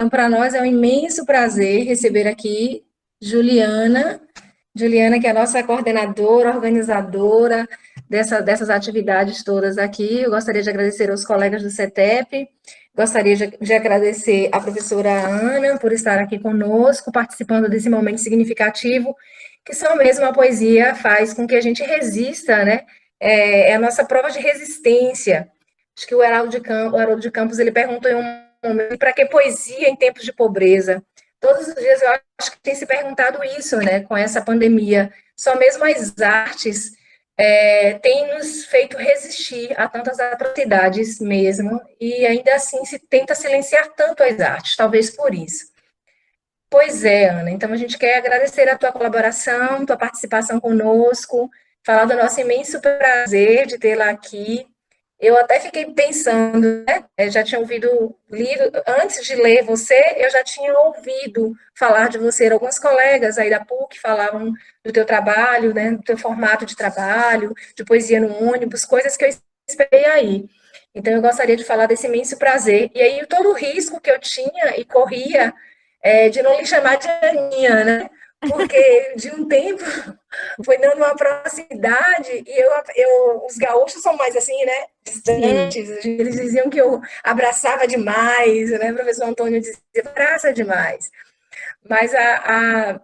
Então, para nós é um imenso prazer receber aqui Juliana. Juliana, que é a nossa coordenadora, organizadora dessas atividades todas aqui. Eu gostaria de agradecer aos colegas do CETEP, gostaria de agradecer à professora Ana por estar aqui conosco, participando desse momento significativo, que só mesmo a poesia faz com que a gente resista, né? É a nossa prova de resistência. Acho que o Haroldo de Campos, ele perguntou em um momento, para que poesia em tempos de pobreza? Todos os dias eu acho que tem se perguntado isso, né, com essa pandemia. Só mesmo as artes têm nos feito resistir a tantas atrocidades mesmo, e ainda assim se tenta silenciar tanto as artes, talvez por isso. Pois é, Ana, então a gente quer agradecer a tua colaboração, tua participação conosco, falar do nosso imenso prazer de tê-la aqui. Eu até fiquei pensando, né? Eu já tinha lido, antes de ler você, eu já tinha ouvido falar de você. Alguns colegas aí da PUC falavam do teu trabalho, né? Do teu formato de trabalho, de poesia no ônibus, coisas que eu esperei aí. Então, eu gostaria de falar desse imenso prazer. E aí, todo o risco que eu tinha e corria de não lhe chamar de Aninha, né? Porque de um tempo foi dando uma proximidade e os gaúchos são mais assim, né? Sim. Distantes. Eles diziam que eu abraçava demais, né? O professor Antônio dizia, abraça demais. Mas a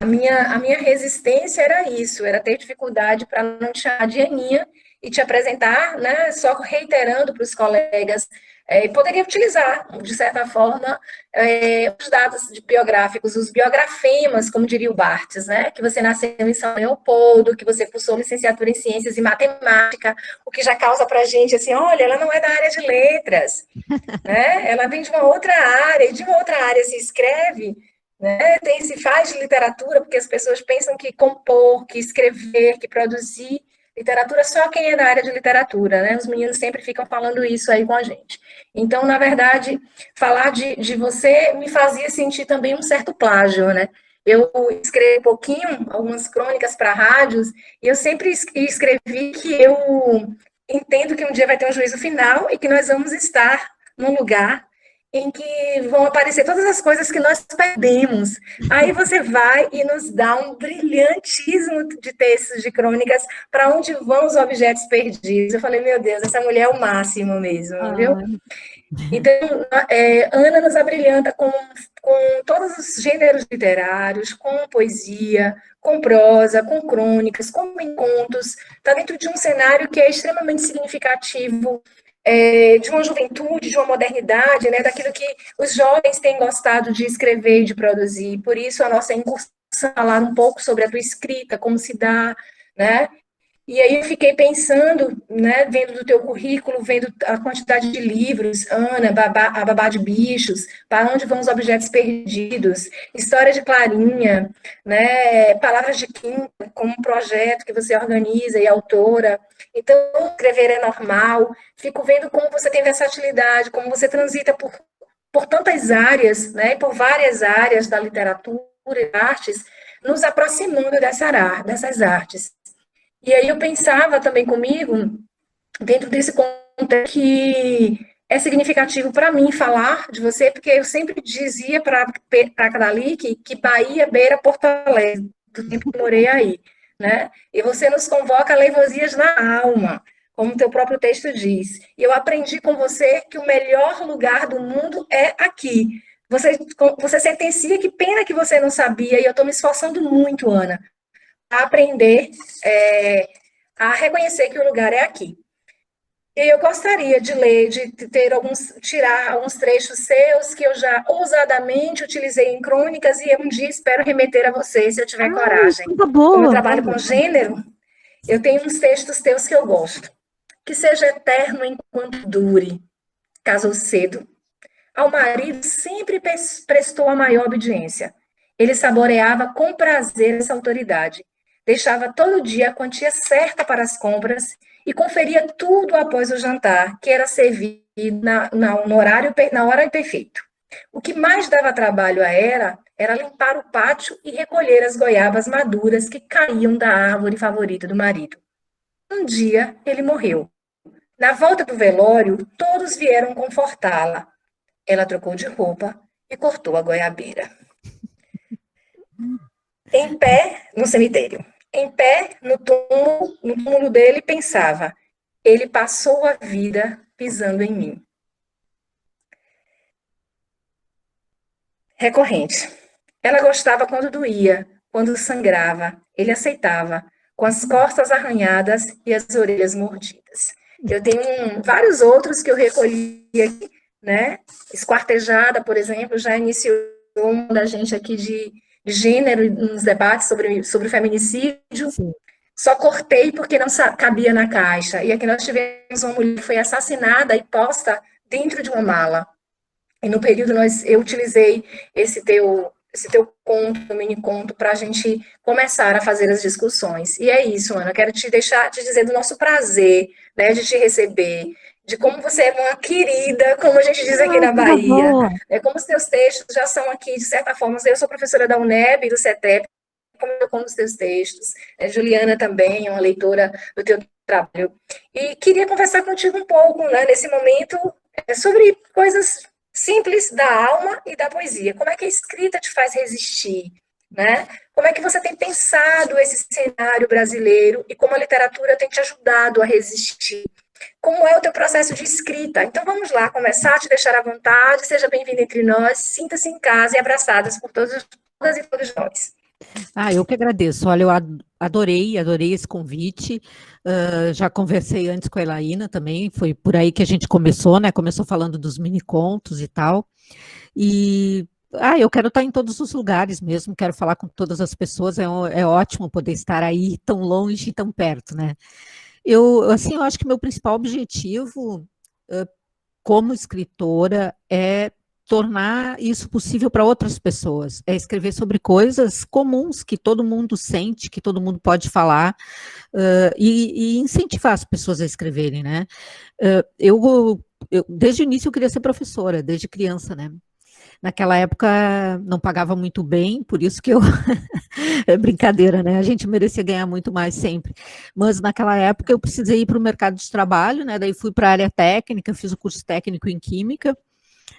minha resistência era isso, era ter dificuldade para não te chamar de Aninha e te apresentar, né, só reiterando para os colegas, poderia utilizar, de certa forma, os dados biográficos, os biografemas, como diria o Barthes, né, que você nasceu em São Leopoldo, que você cursou licenciatura em Ciências e Matemática, o que já causa para a gente, assim, olha, ela não é da área de letras, né? Ela vem de uma outra área, e de uma outra área se escreve, né? Se faz de literatura, porque as pessoas pensam que compor, que escrever, que produzir literatura só quem é da área de literatura, né? Os meninos sempre ficam falando isso aí com a gente. Então, na verdade, falar de você me fazia sentir também um certo plágio, né? Eu escrevi um pouquinho, algumas crônicas para rádios, e eu sempre escrevi que eu entendo que um dia vai ter um juízo final e que nós vamos estar num lugar em que vão aparecer todas as coisas que nós perdemos. Aí você vai e nos dá um brilhantismo de textos, de crônicas, para onde vão os objetos perdidos. Eu falei, meu Deus, essa mulher é o máximo mesmo, viu? Ah, Então, Ana nos abrilhanta com todos os gêneros literários, com poesia, com prosa, com crônicas, com contos. Está dentro de um cenário que é extremamente significativo de uma juventude, de uma modernidade, né, daquilo que os jovens têm gostado de escrever e de produzir. Por isso, a nossa incursão falar um pouco sobre a tua escrita, como se dá, né? E aí eu fiquei pensando, né, vendo do teu currículo, vendo a quantidade de livros, Ana, a Babá de Bichos, Para Onde Vão os Objetos Perdidos, História de Clarinha, né, Palavras de Quinta, como um projeto que você organiza e é autora. Então, escrever é normal. Fico vendo como você tem versatilidade, como você transita por tantas áreas, né, por várias áreas da literatura e artes, nos aproximando dessas artes. E aí eu pensava também comigo, dentro desse contexto, que é significativo para mim falar de você, porque eu sempre dizia para a Cadali que Bahia beira Porto Alegre, do tempo que morei aí, né? E você nos convoca a leivosias na alma, como o teu próprio texto diz. E eu aprendi com você que o melhor lugar do mundo é aqui. Você sentencia, que pena que você não sabia, e eu estou me esforçando muito, Ana, a aprender a reconhecer que o lugar é aqui. E eu gostaria de ler, tirar alguns trechos seus que eu já ousadamente utilizei em crônicas e um dia espero remeter a você, se eu tiver ai, coragem. coisa Como eu boa, trabalho manda. com gênero, eu tenho uns textos teus que eu gosto. Que seja eterno enquanto dure, casou cedo. Ao marido sempre prestou a maior obediência. Ele saboreava com prazer essa autoridade. Deixava todo dia a quantia certa para as compras e conferia tudo após o jantar, que era servido na hora perfeito. O que mais dava trabalho a era limpar o pátio e recolher as goiabas maduras que caíam da árvore favorita do marido. Um dia ele morreu. Na volta do velório, todos vieram confortá-la. Ela trocou de roupa e cortou a goiabeira. Em pé no cemitério, em pé no túmulo dele, pensava: ele passou a vida pisando em mim. Recorrente. Ela gostava quando doía, quando sangrava. Ele aceitava, com as costas arranhadas e as orelhas mordidas. Eu tenho vários outros que eu recolhi aqui, né? Esquartejada, por exemplo, já iniciou uma da gente aqui de gênero nos debates sobre feminicídio. Sim. Só cortei porque não cabia na caixa. E aqui nós tivemos uma mulher que foi assassinada e posta dentro de uma mala. E no período eu utilizei esse teu conto, mini conto, para a gente começar a fazer as discussões. E é isso, Ana. Eu quero te dizer do nosso prazer, né, de te receber, de como você é uma querida, como a gente diz aqui Ai, na coisa Bahia, boa. como os teus textos já são aqui, de certa forma. Eu sou professora da UNEB, do CETEP, como os teus textos. Juliana também é uma leitora do teu trabalho. E queria conversar contigo um pouco, né, nesse momento, sobre coisas simples da alma e da poesia. Como é que a escrita te faz resistir, né? Como é que você tem pensado esse cenário brasileiro e como a literatura tem te ajudado a resistir? Como é o teu processo de escrita? Então vamos lá, começar a te deixar à vontade, seja bem-vindo entre nós, sinta-se em casa e abraçadas por todas e todos nós. Eu que agradeço. Olha, eu adorei esse convite. Já conversei antes com a Elaína também, foi por aí que a gente começou, né? Começou falando dos mini contos e tal. E eu quero estar em todos os lugares mesmo, quero falar com todas as pessoas. É ótimo poder estar aí tão longe e tão perto, né? Eu acho que meu principal objetivo como escritora é tornar isso possível para outras pessoas, é escrever sobre coisas comuns que todo mundo sente, que todo mundo pode falar, e incentivar as pessoas a escreverem, né? Desde o início eu queria ser professora, desde criança, né? Naquela época não pagava muito bem, por isso que eu. É brincadeira, né? A gente merecia ganhar muito mais sempre. Mas naquela época eu precisei ir para o mercado de trabalho, né? Daí fui para a área técnica, fiz o curso técnico em Química,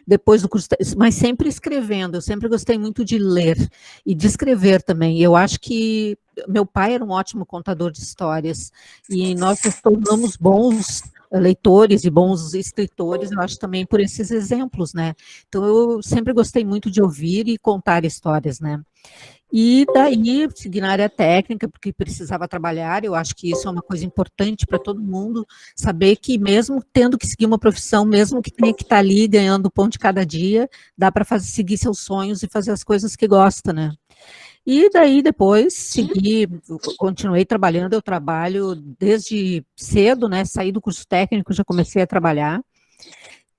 depois do curso, mas sempre escrevendo, eu sempre gostei muito de ler e de escrever também. Eu acho que meu pai era um ótimo contador de histórias e nós nos tornamos bons leitores e bons escritores, eu acho também por esses exemplos, né? Então eu sempre gostei muito de ouvir e contar histórias, né? E daí, segui na área técnica, porque precisava trabalhar, eu acho que isso é uma coisa importante para todo mundo, saber que mesmo tendo que seguir uma profissão, mesmo que tenha que estar ali ganhando o pão de cada dia, dá para seguir seus sonhos e fazer as coisas que gosta, né? E daí depois continuei trabalhando, eu trabalho desde cedo, né? Saí do curso técnico, já comecei a trabalhar.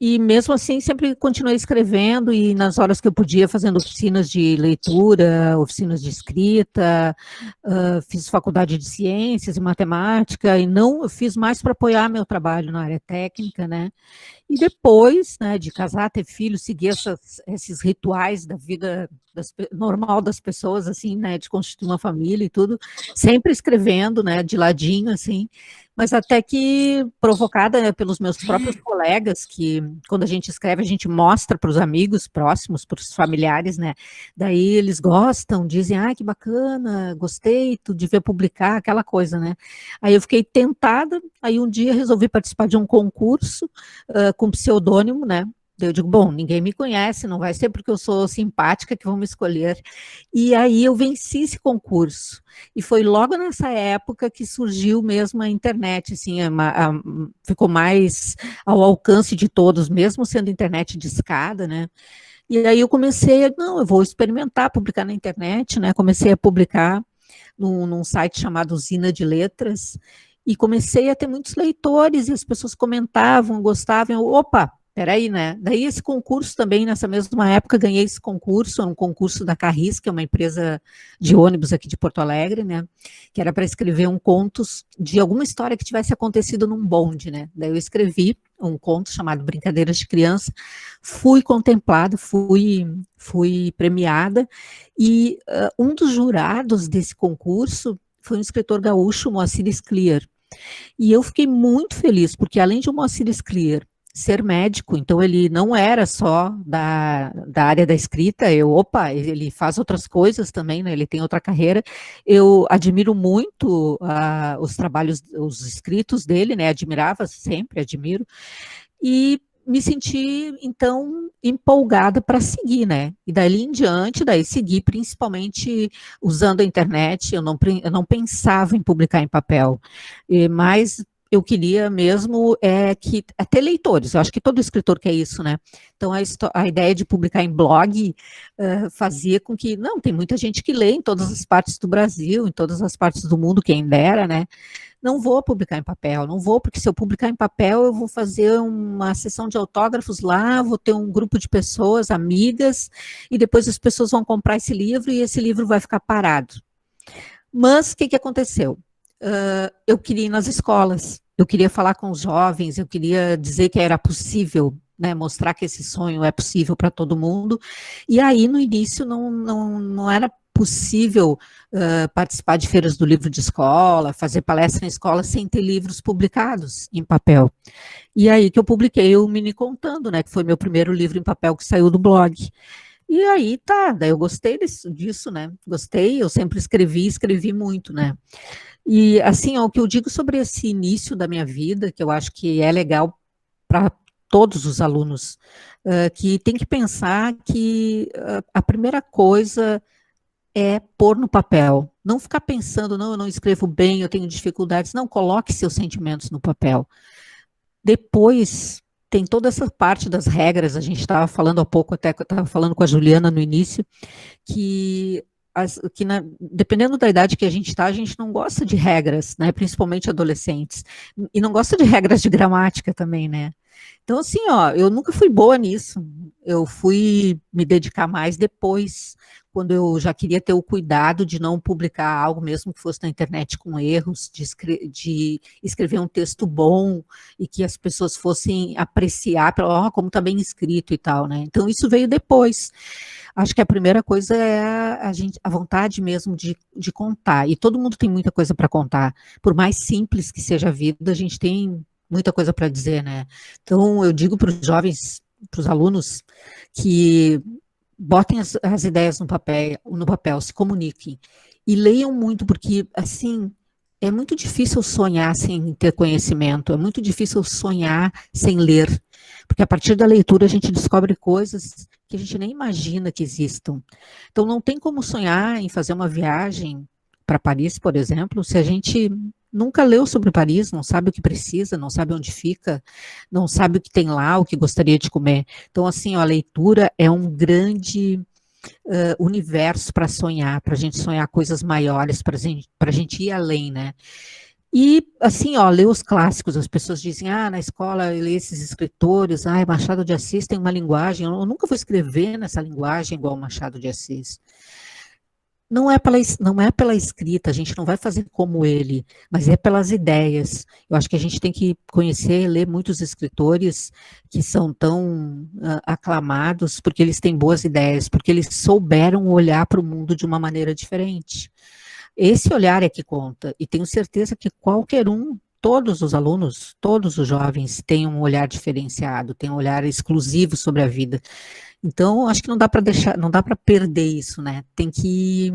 E mesmo assim, sempre continuei escrevendo e nas horas que eu podia, fazendo oficinas de leitura, oficinas de escrita, fiz faculdade de ciências e matemática, e não, eu fiz mais para apoiar meu trabalho na área técnica, né? E depois, né, de casar, ter filhos, seguir esses rituais da vida normal das pessoas, assim, né, de constituir uma família e tudo, sempre escrevendo, né, de ladinho, assim, mas até que provocada, né, pelos meus próprios colegas, que quando a gente escreve, a gente mostra para os amigos próximos, para os familiares, né, daí eles gostam, dizem, que bacana, gostei, tu devia publicar, aquela coisa, né, aí eu fiquei tentada, aí um dia resolvi participar de um concurso, com pseudônimo, né? Eu digo, bom, ninguém me conhece, não vai ser porque eu sou simpática que vão me escolher. E aí eu venci esse concurso. E foi logo nessa época que surgiu mesmo a internet, assim, ficou mais ao alcance de todos, mesmo sendo internet de escada, né? E aí eu comecei, não, eu vou experimentar publicar na internet, né? Comecei a publicar num site chamado Usina de Letras, e comecei a ter muitos leitores, e as pessoas comentavam, gostavam, opa, peraí, né? Daí esse concurso também, nessa mesma época, ganhei esse concurso, um concurso da Carris, que é uma empresa de ônibus aqui de Porto Alegre, né? Que era para escrever um conto de alguma história que tivesse acontecido num bonde, né? Daí eu escrevi um conto chamado Brincadeiras de Criança, fui contemplada, fui premiada, e um dos jurados desse concurso foi um escritor gaúcho, Moacir Scliar. E eu fiquei muito feliz, porque além de o Moacir Scliar ser médico, então ele não era só da área da escrita, ele faz outras coisas também, né, ele tem outra carreira. Eu admiro muito os trabalhos, os escritos dele, né, admirava sempre, admiro, e me senti, então, empolgada para seguir, né? E dali em diante, daí segui principalmente usando a internet, eu não pensava em publicar em papel, mas eu queria mesmo ter leitores, eu acho que todo escritor quer isso, né? Então, a ideia de publicar em blog fazia com que, não, tem muita gente que lê em todas as partes do Brasil, em todas as partes do mundo, quem dera, né? Não vou publicar em papel, não vou, porque se eu publicar em papel, eu vou fazer uma sessão de autógrafos lá, vou ter um grupo de pessoas, amigas, e depois as pessoas vão comprar esse livro e esse livro vai ficar parado. Mas o que aconteceu? Eu queria ir nas escolas, eu queria falar com os jovens, eu queria dizer que era possível, né, mostrar que esse sonho é possível para todo mundo, e aí no início não era possível participar de feiras do livro de escola, fazer palestra em escola sem ter livros publicados em papel. E aí que eu publiquei o Mini Contando, né, que foi meu primeiro livro em papel que saiu do blog. E aí daí eu gostei disso, né, gostei, eu sempre escrevi muito, né. E assim, ó, o que eu digo sobre esse início da minha vida, que eu acho que é legal para todos os alunos, que tem que pensar que a primeira coisa é pôr no papel. Não ficar pensando, não, eu não escrevo bem, eu tenho dificuldades. Não, coloque seus sentimentos no papel. Depois, tem toda essa parte das regras, a gente estava falando há pouco, até que eu estava falando com a Juliana no início, que dependendo da idade que a gente está, a gente não gosta de regras, né? Principalmente adolescentes. E não gosta de regras de gramática também, né? Então, assim, ó, eu nunca fui boa nisso. Eu fui me dedicar mais depois, quando eu já queria ter o cuidado de não publicar algo, mesmo que fosse na internet com erros, de escrever um texto bom e que as pessoas fossem apreciar, como está bem escrito e tal, né? Então, isso veio depois. Acho que a primeira coisa é a vontade mesmo de contar. E todo mundo tem muita coisa para contar. Por mais simples que seja a vida, a gente tem muita coisa para dizer, né? Então, eu digo para os jovens, para os alunos, que botem as ideias no papel, se comuniquem. E leiam muito, porque, assim, é muito difícil sonhar sem ter conhecimento, é muito difícil sonhar sem ler, porque a partir da leitura a gente descobre coisas que a gente nem imagina que existam. Então, não tem como sonhar em fazer uma viagem para Paris, por exemplo, se a gente nunca leu sobre Paris, não sabe o que precisa, não sabe onde fica, não sabe o que tem lá, o que gostaria de comer. Então, assim, ó, a leitura é um grande universo para sonhar, para a gente sonhar coisas maiores, para a gente ir além, né? E, assim, ó, ler os clássicos, as pessoas dizem, na escola eu leio esses escritores, Machado de Assis tem uma linguagem, eu nunca vou escrever nessa linguagem igual Machado de Assis. Não é pela escrita, a gente não vai fazer como ele, mas é pelas ideias. Eu acho que a gente tem que conhecer, ler muitos escritores que são tão aclamados, porque eles têm boas ideias, porque eles souberam olhar para o mundo de uma maneira diferente. Esse olhar é que conta, e tenho certeza que qualquer um, todos os alunos, todos os jovens têm um olhar diferenciado, têm um olhar exclusivo sobre a vida. Então, acho que não dá para não dá para perder isso, né? Tem que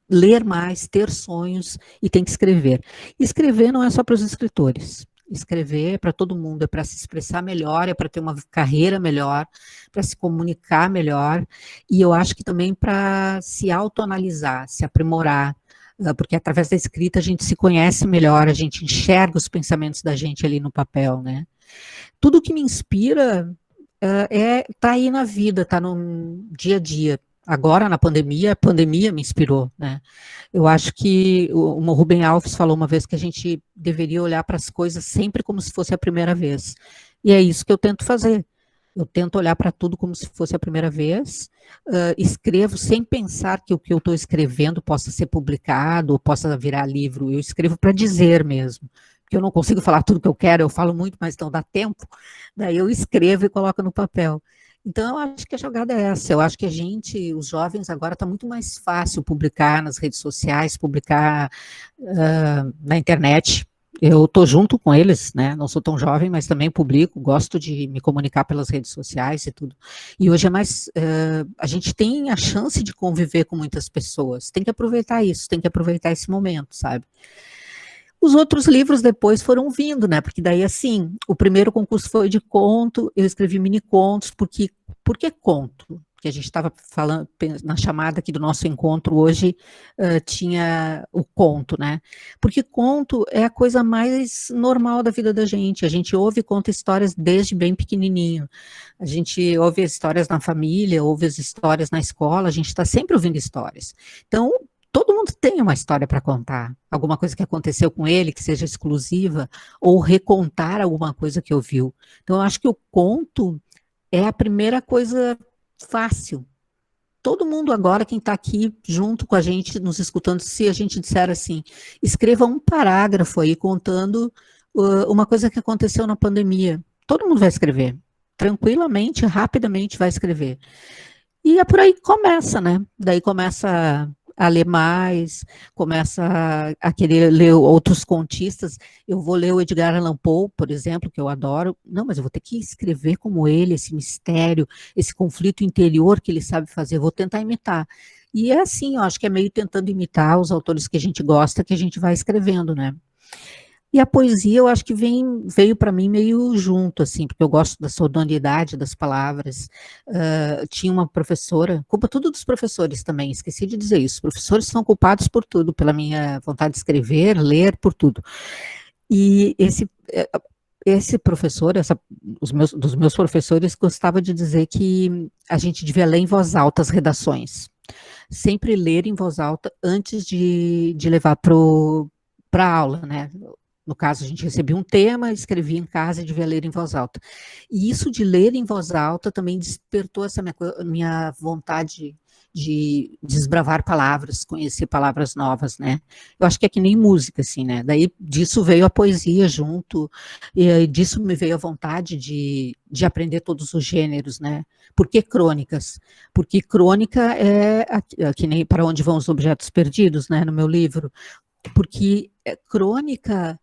ler mais, ter sonhos e tem que escrever. Escrever não é só para os escritores. Escrever é para todo mundo, é para se expressar melhor, é para ter uma carreira melhor, para se comunicar melhor, e eu acho que também para se autoanalisar, se aprimorar, porque através da escrita a gente se conhece melhor, a gente enxerga os pensamentos da gente ali no papel, né? Tudo que me inspira tá aí na vida, tá no dia a dia. Agora, na pandemia, a pandemia me inspirou, né? Eu acho que o Rubem Alves falou uma vez que a gente deveria olhar para as coisas sempre como se fosse a primeira vez. E é isso que eu tento fazer. Eu tento olhar para tudo como se fosse a primeira vez, escrevo sem pensar que o que eu estou escrevendo possa ser publicado ou possa virar livro. Eu escrevo para dizer mesmo, porque eu não consigo falar tudo que eu quero, eu falo muito, mas não dá tempo. Daí eu escrevo e coloco no papel. Então, eu acho que a jogada é essa. Eu acho que os jovens agora, está muito mais fácil publicar nas redes sociais, publicar na internet. Eu estou junto com eles, né? Não sou tão jovem, mas também publico, gosto de me comunicar pelas redes sociais e tudo. E hoje é mais, a gente tem a chance de conviver com muitas pessoas, tem que aproveitar isso, tem que aproveitar esse momento, sabe? Os outros livros depois foram vindo, né? Porque daí, assim, o primeiro concurso foi de conto, eu escrevi mini contos, por que conto? Que a gente estava falando na chamada aqui do nosso encontro hoje, tinha o conto, né? Porque conto é a coisa mais normal da vida da gente. A gente ouve e conta histórias desde bem pequenininho. A gente ouve as histórias na família, ouve as histórias na escola, a gente está sempre ouvindo histórias. Então, todo mundo tem uma história para contar, alguma coisa que aconteceu com ele, que seja exclusiva, ou recontar alguma coisa que ouviu. Então, eu acho que o conto é a primeira coisa fácil. Todo mundo agora, quem está aqui junto com a gente, nos escutando, se a gente disser assim, escreva um parágrafo aí contando uma coisa que aconteceu na pandemia. Todo mundo vai escrever. Tranquilamente, rapidamente vai escrever. E é por aí que começa, né? Daí começa a ler mais, começa a querer ler outros contistas. Eu vou ler o Edgar Allan Poe, por exemplo, que eu adoro. Não, mas eu vou ter que escrever como ele, esse mistério, esse conflito interior que ele sabe fazer. Eu vou tentar imitar. E é assim, eu acho que é meio tentando imitar os autores que a gente gosta, que a gente vai escrevendo, né? E a poesia, eu acho que veio para mim meio junto, assim, porque eu gosto da sonoridade das palavras. Tinha uma professora, culpa tudo dos professores também, esqueci de dizer isso. Os professores são culpados por tudo, pela minha vontade de escrever, ler, por tudo. E esse professor, dos meus professores, gostava de dizer que a gente devia ler em voz alta as redações. Sempre ler em voz alta antes de levar para a aula, né? No caso, a gente recebia um tema, escrevia em casa e devia ler em voz alta. E isso de ler em voz alta também despertou essa minha vontade de desbravar palavras, conhecer palavras novas, né? Eu acho que é que nem música, assim, né? Daí disso veio a poesia junto, e disso me veio a vontade de aprender todos os gêneros, né? Por que crônicas? Porque crônica é que nem Para Onde Vão os Objetos Perdidos, né? No meu livro. Porque crônica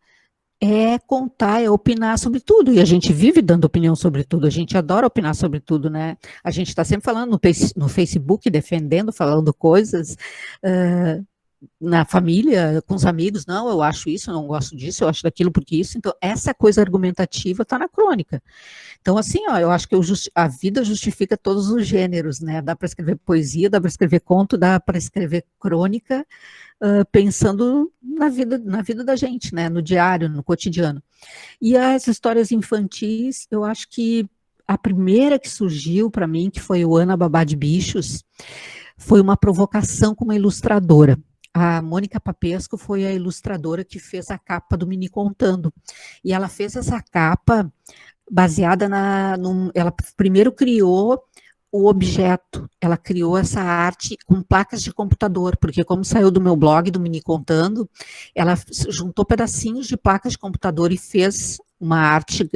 é contar, é opinar sobre tudo, e a gente vive dando opinião sobre tudo, a gente adora opinar sobre tudo, né? A gente está sempre falando no Facebook, defendendo, falando coisas, na família, com os amigos, não, eu acho isso, eu não gosto disso, eu acho daquilo porque isso, então essa coisa argumentativa está na crônica. Então, assim, ó, eu acho que a vida justifica todos os gêneros, né? Dá para escrever poesia, dá para escrever conto, dá para escrever crônica, pensando na vida da gente, né? No diário, no cotidiano. E as histórias infantis, eu acho que a primeira que surgiu para mim, que foi o Ana Babá de Bichos, foi uma provocação com uma ilustradora. A Mônica Papesco foi a ilustradora que fez a capa do Mini Contando. E ela fez essa capa baseada ela primeiro criou o objeto, ela criou essa arte com placas de computador, porque como saiu do meu blog, do Mini Contando, ela juntou pedacinhos de placas de computador e fez uma arte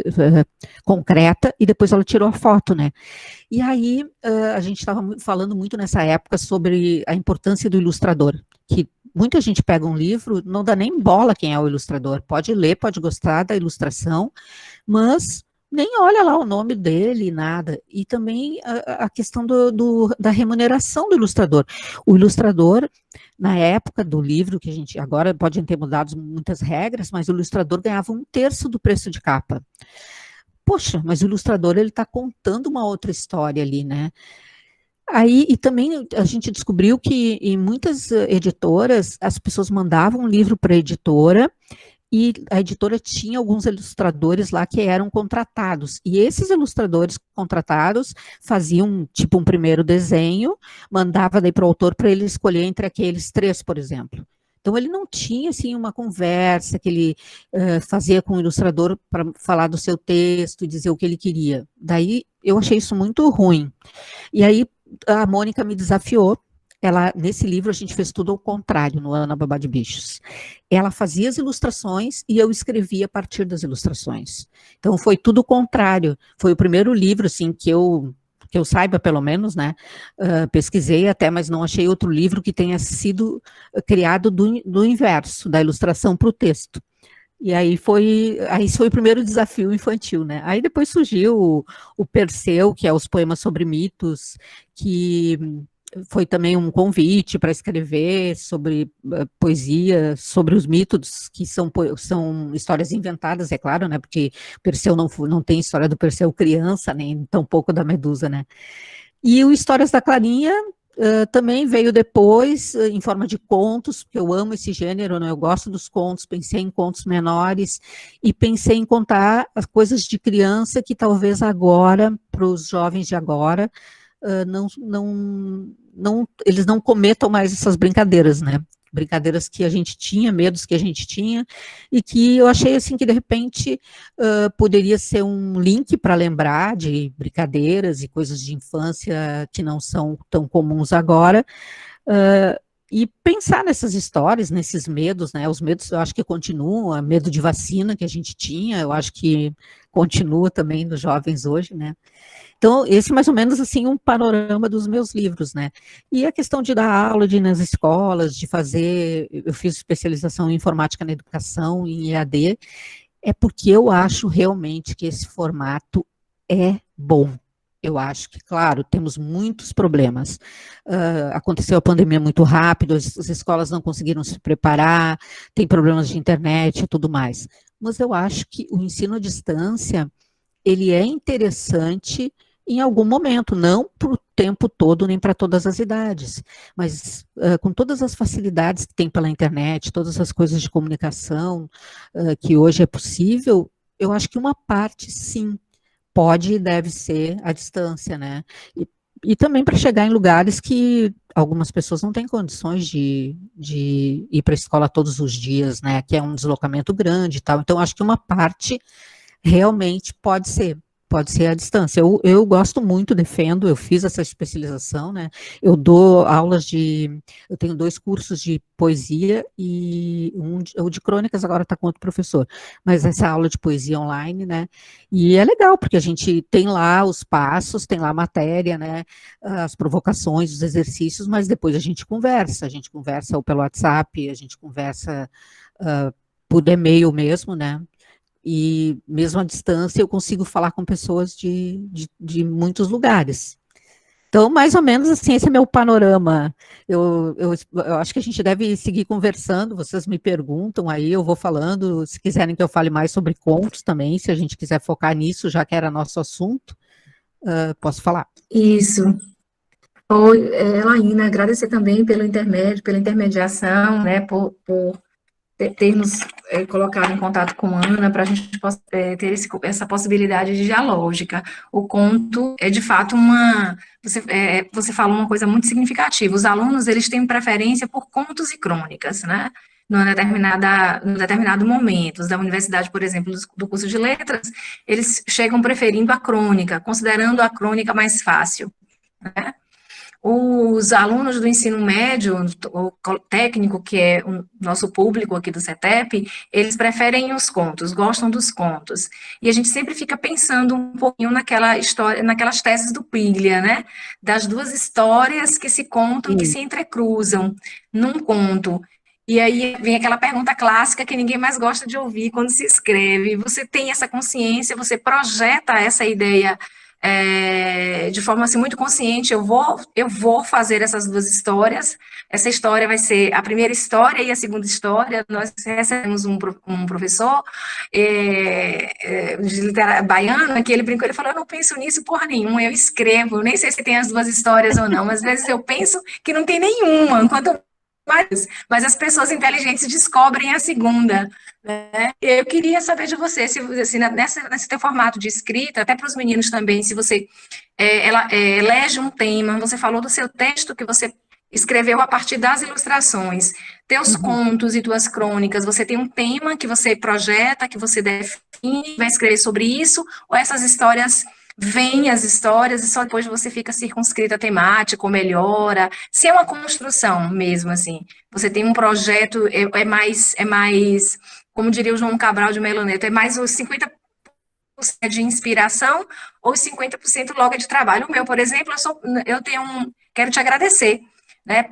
concreta, e depois ela tirou a foto, né? E aí, a gente estava falando muito nessa época sobre a importância do ilustrador, que muita gente pega um livro, não dá nem bola quem é o ilustrador, pode ler, pode gostar da ilustração, mas nem olha lá o nome dele, nada. E também a questão da remuneração do ilustrador. O ilustrador, na época do livro, que a gente agora pode ter mudado muitas regras, mas o ilustrador ganhava 1/3 do preço de capa. Poxa, mas o ilustrador, ele está contando uma outra história ali, né? Aí, e também a gente descobriu que em muitas editoras, as pessoas mandavam um livro para a editora, e a editora tinha alguns ilustradores lá que eram contratados, e esses ilustradores contratados faziam tipo um primeiro desenho, mandava daí para o autor para ele escolher entre aqueles 3, por exemplo. Então ele não tinha assim uma conversa que ele fazia com o ilustrador para falar do seu texto e dizer o que ele queria. Daí eu achei isso muito ruim. E aí a Mônica me desafiou. Nesse livro a gente fez tudo ao contrário, no Ana Babá de Bichos. Ela fazia as ilustrações e eu escrevia a partir das ilustrações. Então foi tudo o contrário. Foi o primeiro livro assim que eu saiba, pelo menos, né? Pesquisei até, mas não achei outro livro que tenha sido criado do inverso, da ilustração para o texto. E aí foi o primeiro desafio infantil, né? Aí depois surgiu o Perseu, que é os poemas sobre mitos, que foi também um convite para escrever sobre poesia, sobre os mitos, que são histórias inventadas, é claro, né? Porque Perseu não tem história do Perseu criança, nem tampouco da Medusa, né? E o Histórias da Clarinha também veio depois, em forma de contos, porque eu amo esse gênero, né? Eu gosto dos contos, pensei em contos menores e pensei em contar as coisas de criança que talvez agora, para os jovens de agora, eles não cometam mais essas brincadeiras, né? Brincadeiras que a gente tinha, medos que a gente tinha, e que eu achei assim que de repente poderia ser um link para lembrar de brincadeiras e coisas de infância que não são tão comuns agora, e pensar nessas histórias, nesses medos, né? Os medos eu acho que continuam, o medo de vacina que a gente tinha, eu acho que continua também nos jovens hoje, né? Então, esse é mais ou menos assim um panorama dos meus livros, né? E a questão de dar aula, de ir nas escolas, de fazer, eu fiz especialização em informática na educação, em EAD, é porque eu acho realmente que esse formato é bom. Eu acho que, claro, temos muitos problemas. Aconteceu a pandemia muito rápido, as escolas não conseguiram se preparar, tem problemas de internet e tudo mais. Mas eu acho que o ensino à distância, ele é interessante em algum momento, não para o tempo todo, nem para todas as idades, mas com todas as facilidades que tem pela internet, todas as coisas de comunicação que hoje é possível, eu acho que uma parte, sim, pode e deve ser à distância, né? E também para chegar em lugares que algumas pessoas não têm condições de ir para a escola todos os dias, né? Que é um deslocamento grande e tal. Então, acho que uma parte realmente pode ser à distância. Eu gosto muito, defendo, eu fiz essa especialização, né? Eu dou aulas eu tenho 2 cursos de poesia e o de crônicas agora está com outro professor, mas essa aula de poesia online, né? E é legal, porque a gente tem lá os passos, tem lá a matéria, né? As provocações, os exercícios, mas depois a gente conversa ou pelo WhatsApp, a gente conversa por e-mail mesmo, né? E mesmo à distância eu consigo falar com pessoas de muitos lugares. Então, mais ou menos assim, esse é meu panorama. Eu acho que a gente deve seguir conversando, vocês me perguntam aí, eu vou falando, se quiserem que eu fale mais sobre contos também, se a gente quiser focar nisso, já que era nosso assunto, posso falar. Isso. Oi, Laína, agradecer também pelo intermédio, pela intermediação, né, por ter nos colocado em contato com a Ana para a gente ter essa possibilidade de dialógica. O conto é, de fato, você falou uma coisa muito significativa. Os alunos, eles têm preferência por contos e crônicas, né? Num determinado momento. Os da universidade, por exemplo, do curso de letras, eles chegam preferindo a crônica, considerando a crônica mais fácil, né? Os alunos do ensino médio, o técnico, que é o nosso público aqui do CETEP, eles preferem os contos, gostam dos contos. E a gente sempre fica pensando um pouquinho naquela história, naquelas teses do Piglia, né? Das 2 histórias que se contam, que se entrecruzam num conto. E aí vem aquela pergunta clássica que ninguém mais gosta de ouvir quando se escreve. Você tem essa consciência, você projeta essa ideia de forma assim, muito consciente, eu vou fazer essas 2 histórias, essa história vai ser a primeira história e a segunda história. Nós recebemos um professor de literatura baiano, que ele brincou, ele falou, eu não penso nisso porra nenhuma, eu escrevo, nem sei se tem as 2 histórias ou não, às vezes eu penso que não tem nenhuma, quanto mas as pessoas inteligentes descobrem a segunda, né? Eu queria saber de você, se nesse teu formato de escrita, até para os meninos também, se você elege um tema, você falou do seu texto que você escreveu a partir das ilustrações, teus contos e tuas crônicas, você tem um tema que você projeta, que você define, vai escrever sobre isso, ou essas histórias vêm as histórias e só depois você fica circunscrita a temática, ou melhora, se é uma construção mesmo, assim, você tem um projeto, mais, como diria o João Cabral de Melo Neto, é mais os 50% de inspiração ou os 50% logo de trabalho. O meu, por exemplo, quero te agradecer, né,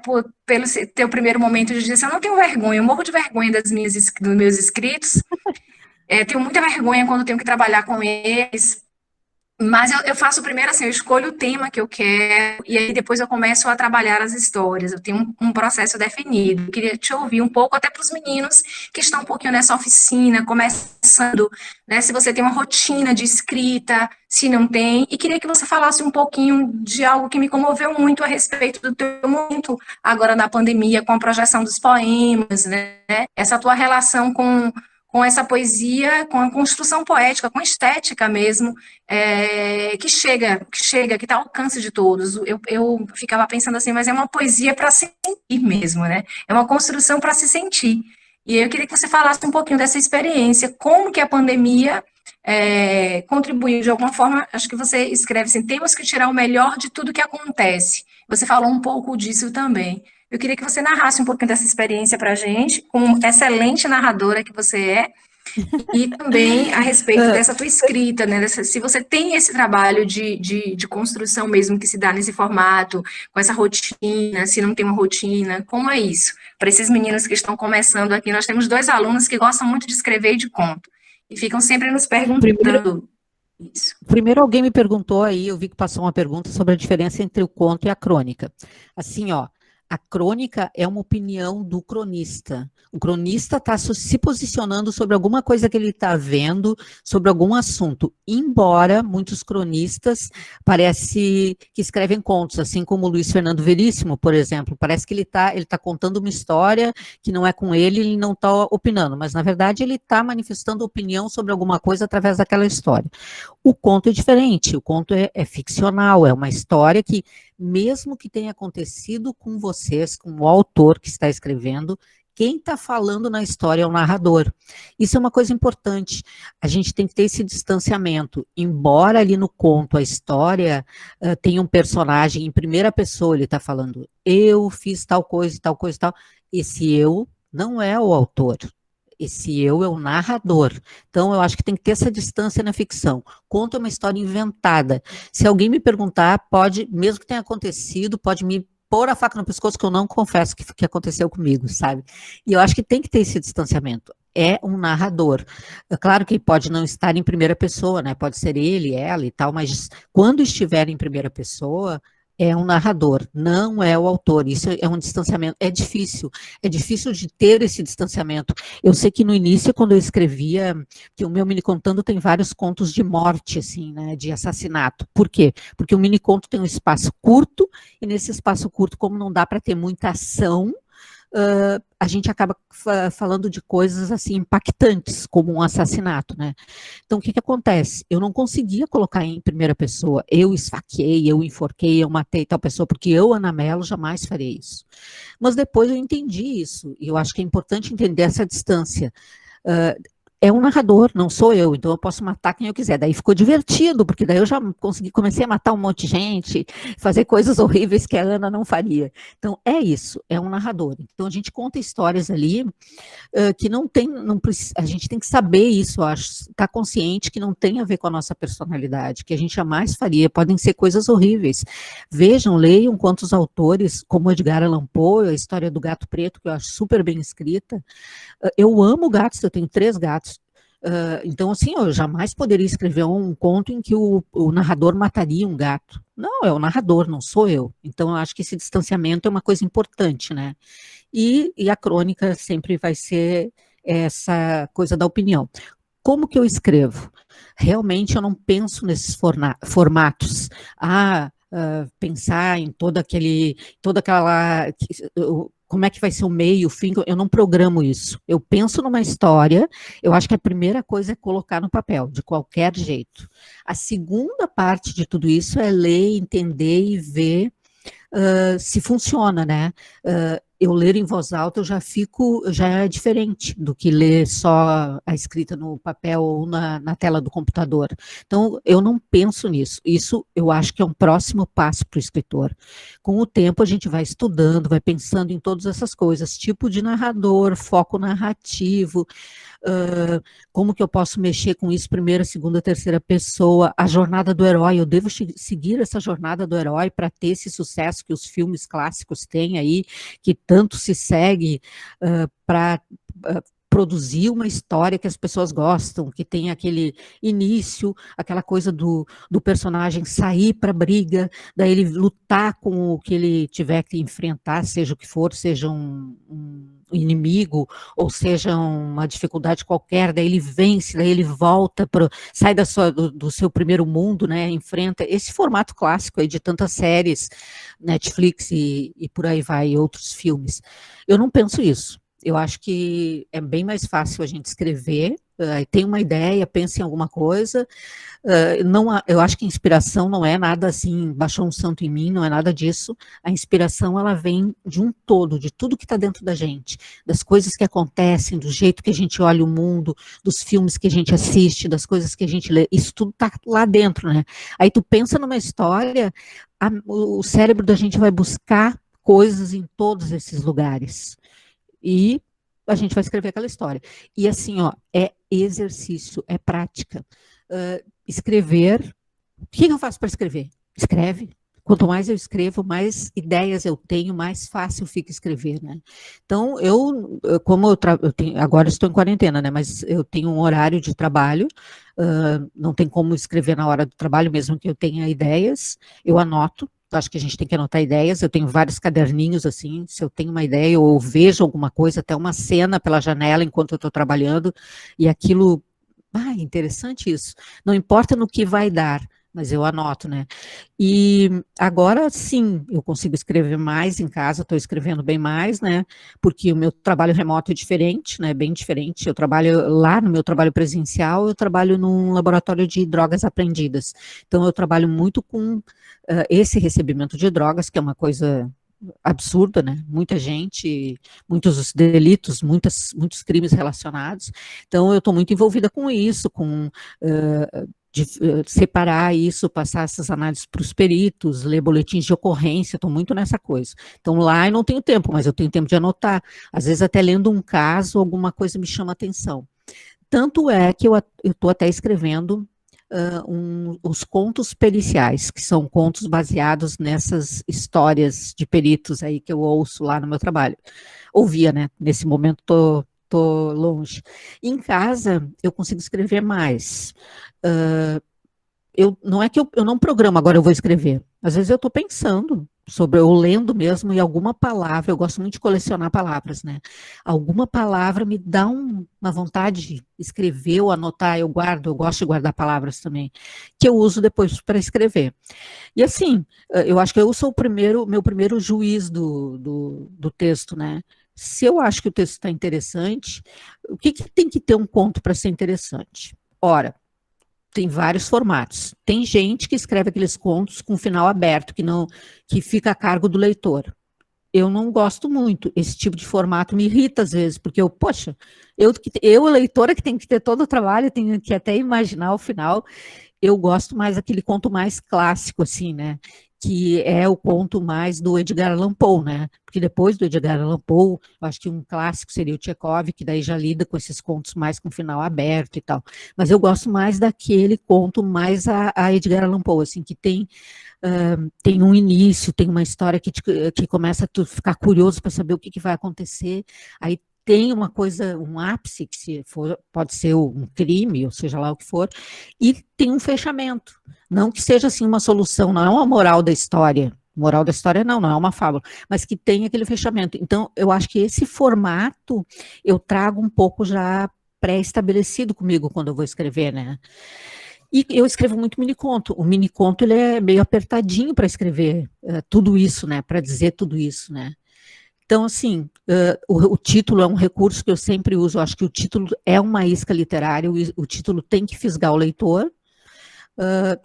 pelo teu primeiro momento de dizer assim, eu não tenho vergonha, eu morro de vergonha dos meus escritos, tenho muita vergonha quando tenho que trabalhar com eles, mas eu faço primeiro assim, eu escolho o tema que eu quero, e aí depois eu começo a trabalhar as histórias. Eu tenho um processo definido. Eu queria te ouvir um pouco, até para os meninos que estão um pouquinho nessa oficina, começando, né? Se você tem uma rotina de escrita, se não tem, e queria que você falasse um pouquinho de algo que me comoveu muito a respeito do teu momento agora na pandemia, com a projeção dos poemas, né? Essa tua relação com essa poesia, com a construção poética, com a estética mesmo, que está ao alcance de todos. Eu ficava pensando assim, mas é uma poesia para se sentir mesmo, né? É uma construção para se sentir. E eu queria que você falasse um pouquinho dessa experiência, como que a pandemia contribuiu de alguma forma. Acho que você escreve assim, temos que tirar o melhor de tudo que acontece. Você falou um pouco disso também. Eu queria que você narrasse um pouquinho dessa experiência para a gente, como excelente narradora que você é, e também a respeito dessa tua escrita, né? Se você tem esse trabalho de construção mesmo que se dá nesse formato, com essa rotina, se não tem uma rotina, como é isso? Para esses meninos que estão começando aqui, nós temos 2 alunos que gostam muito de escrever e de conto, e ficam sempre nos Primeiro, perguntando isso. primeiro alguém me perguntou aí, eu vi que passou uma pergunta sobre a diferença entre o conto e a crônica. Assim, ó, a crônica é uma opinião do cronista. O cronista está se posicionando sobre alguma coisa que ele está vendo, sobre algum assunto. Embora muitos cronistas parece que escrevem contos, assim como o Luiz Fernando Veríssimo, por exemplo. Parece que ele tá contando uma história que não é com ele não está opinando, mas na verdade ele está manifestando opinião sobre alguma coisa através daquela história. O conto é diferente, o conto é ficcional, é uma história que, mesmo que tenha acontecido com vocês, com o autor que está escrevendo, quem está falando na história é o narrador. Isso é uma coisa importante. A gente tem que ter esse distanciamento. Embora ali no conto a história tenha um personagem em primeira pessoa, ele está falando, eu fiz tal coisa e tal coisa e tal. Esse eu não é o autor. Esse eu é o narrador. Então, eu acho que tem que ter essa distância na ficção. Conto é uma história inventada. Se alguém me perguntar, pode, mesmo que tenha acontecido, pode me pôr a faca no pescoço, que eu não confesso que aconteceu comigo, sabe? E eu acho que tem que ter esse distanciamento. É um narrador. É claro que pode não estar em primeira pessoa, né? Pode ser ele, ela e tal, mas quando estiver em primeira pessoa, é um narrador, não é o autor. Isso é um distanciamento, é difícil de ter esse distanciamento. Eu sei que no início, quando eu escrevia, que o meu mini contando tem vários contos de morte, assim, né, de assassinato. Por quê? Porque o mini conto tem um espaço curto, e nesse espaço curto, como não dá para ter muita ação, a gente acaba falando de coisas assim impactantes, como um assassinato, né? Então, o que acontece? Eu não conseguia colocar em primeira pessoa, eu esfaqueei, eu enforquei, eu matei tal pessoa, porque eu, Ana Mello, jamais faria isso. Mas depois eu entendi isso, e eu acho que é importante entender essa distância. É um narrador, não sou eu, então eu posso matar quem eu quiser. Daí ficou divertido, porque daí eu já comecei a matar um monte de gente, fazer coisas horríveis que a Ana não faria. Então é isso, é um narrador. Então a gente conta histórias ali que não tem, a gente tem que saber isso, eu acho, estar consciente que não tem a ver com a nossa personalidade, que a gente jamais faria, podem ser coisas horríveis. Vejam, leiam quantos autores, como Edgar Allan Poe, a história do gato preto, que eu acho super bem escrita. Eu amo gatos, eu tenho 3 gatos. Então, assim, eu jamais poderia escrever um conto em que o narrador mataria um gato. Não, é o narrador, não sou eu. Então, eu acho que esse distanciamento é uma coisa importante, né? E a crônica sempre vai ser essa coisa da opinião. Como que eu escrevo? Realmente eu não penso nesses formatos. Pensar em toda aquela como é que vai ser o meio, o fim, eu não programo isso. Eu penso numa história, eu acho que a primeira coisa é colocar no papel, de qualquer jeito. A segunda parte de tudo isso é ler, entender e ver se funciona, né? eu ler em voz alta, já é diferente do que ler só a escrita no papel ou na tela do computador. Então, eu não penso nisso. Isso eu acho que é um próximo passo para o escritor. Com o tempo, a gente vai estudando, vai pensando em todas essas coisas, tipo de narrador, foco narrativo, como que eu posso mexer com isso, primeira, segunda, terceira pessoa, a jornada do herói, eu devo seguir essa jornada do herói para ter esse sucesso que os filmes clássicos têm aí, que tanto se segue para produzir uma história que as pessoas gostam, que tem aquele início, aquela coisa do personagem sair para a briga, daí ele lutar com o que ele tiver que enfrentar, seja o que for, seja um inimigo, ou seja uma dificuldade qualquer, daí ele vence, daí ele volta, sai do seu primeiro mundo, né, enfrenta esse formato clássico aí de tantas séries, Netflix e por aí vai, e outros filmes. Eu não penso isso. Eu acho que é bem mais fácil a gente escrever, tem uma ideia, pensa em alguma coisa, eu acho que a inspiração não é nada assim, baixou um santo em mim, não é nada disso. A inspiração, ela vem de um todo, de tudo que está dentro da gente, das coisas que acontecem, do jeito que a gente olha o mundo, dos filmes que a gente assiste, das coisas que a gente lê, isso tudo está lá dentro, né? Aí tu pensa numa história, o cérebro da gente vai buscar coisas em todos esses lugares. E a gente vai escrever aquela história. E assim, ó, é exercício, é prática. Escrever, o que eu faço para escrever? Escreve. Quanto mais eu escrevo, mais ideias eu tenho, mais fácil fica escrever, né? Então, agora estou em quarentena, né? Mas eu tenho um horário de trabalho, não tem como escrever na hora do trabalho, mesmo que eu tenha ideias, eu anoto. Acho que a gente tem que anotar ideias, eu tenho vários caderninhos assim, se eu tenho uma ideia ou vejo alguma coisa, até uma cena pela janela enquanto eu estou trabalhando, e aquilo, interessante isso, não importa no que vai dar, mas eu anoto, né? E agora sim, eu consigo escrever mais em casa, estou escrevendo bem mais, né? Porque o meu trabalho remoto é diferente, né? Bem diferente. Eu trabalho lá no meu trabalho presencial, eu trabalho num laboratório de drogas apreendidas. Então, eu trabalho muito com esse recebimento de drogas, que é uma coisa absurda, né? Muita gente, muitos delitos, muitos crimes relacionados. Então, eu estou muito envolvida com isso, de separar isso, passar essas análises para os peritos, ler boletins de ocorrência, estou muito nessa coisa. Então, lá eu não tenho tempo, mas eu tenho tempo de anotar. Às vezes, até lendo um caso, alguma coisa me chama atenção. Tanto é que eu estou até escrevendo os contos periciais, que são contos baseados nessas histórias de peritos aí que eu ouço lá no meu trabalho. Ouvia, né? Nesse momento estou longe. Em casa, eu consigo escrever mais. Não é que eu não programo, agora eu vou escrever. Às vezes eu estou pensando ou lendo mesmo, e alguma palavra, eu gosto muito de colecionar palavras, né? Alguma palavra me dá uma vontade de escrever ou anotar, eu gosto de guardar palavras também, que eu uso depois para escrever. E assim, eu acho que eu sou meu primeiro juiz do texto, né? Se eu acho que o texto está interessante, o que tem que ter um conto para ser interessante? Ora, tem vários formatos. Tem gente que escreve aqueles contos com final aberto, que fica a cargo do leitor. Eu não gosto muito. Esse tipo de formato me irrita às vezes, porque eu leitora, que tenho que ter todo o trabalho, tenho que até imaginar o final. Eu gosto mais daquele conto mais clássico, assim, né? Que é o conto mais do Edgar Allan Poe, né? Porque depois do Edgar Allan Poe, eu acho que um clássico seria o Tchekov, que daí já lida com esses contos mais com final aberto e tal. Mas eu gosto mais daquele conto mais a Edgar Allan Poe, assim, que tem um início, tem uma história que começa a tu ficar curioso para saber o que vai acontecer, aí tem uma coisa, um ápice, que se for, pode ser um crime, ou seja lá o que for, e tem um fechamento. Não que seja assim uma solução, não é uma moral da história. Moral da história não é uma fábula, mas que tem aquele fechamento. Então, eu acho que esse formato eu trago um pouco já pré-estabelecido comigo quando eu vou escrever, né? E eu escrevo muito miniconto. O miniconto, ele é meio apertadinho para escrever tudo isso, né? Para dizer tudo isso, né? Então, assim, o título é um recurso que eu sempre uso. Eu acho que o título é uma isca literária, o título tem que fisgar o leitor.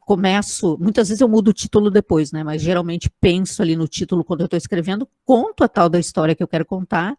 começo, muitas vezes eu mudo o título depois, né? Mas geralmente penso ali no título quando eu estou escrevendo, conto a tal da história que eu quero contar,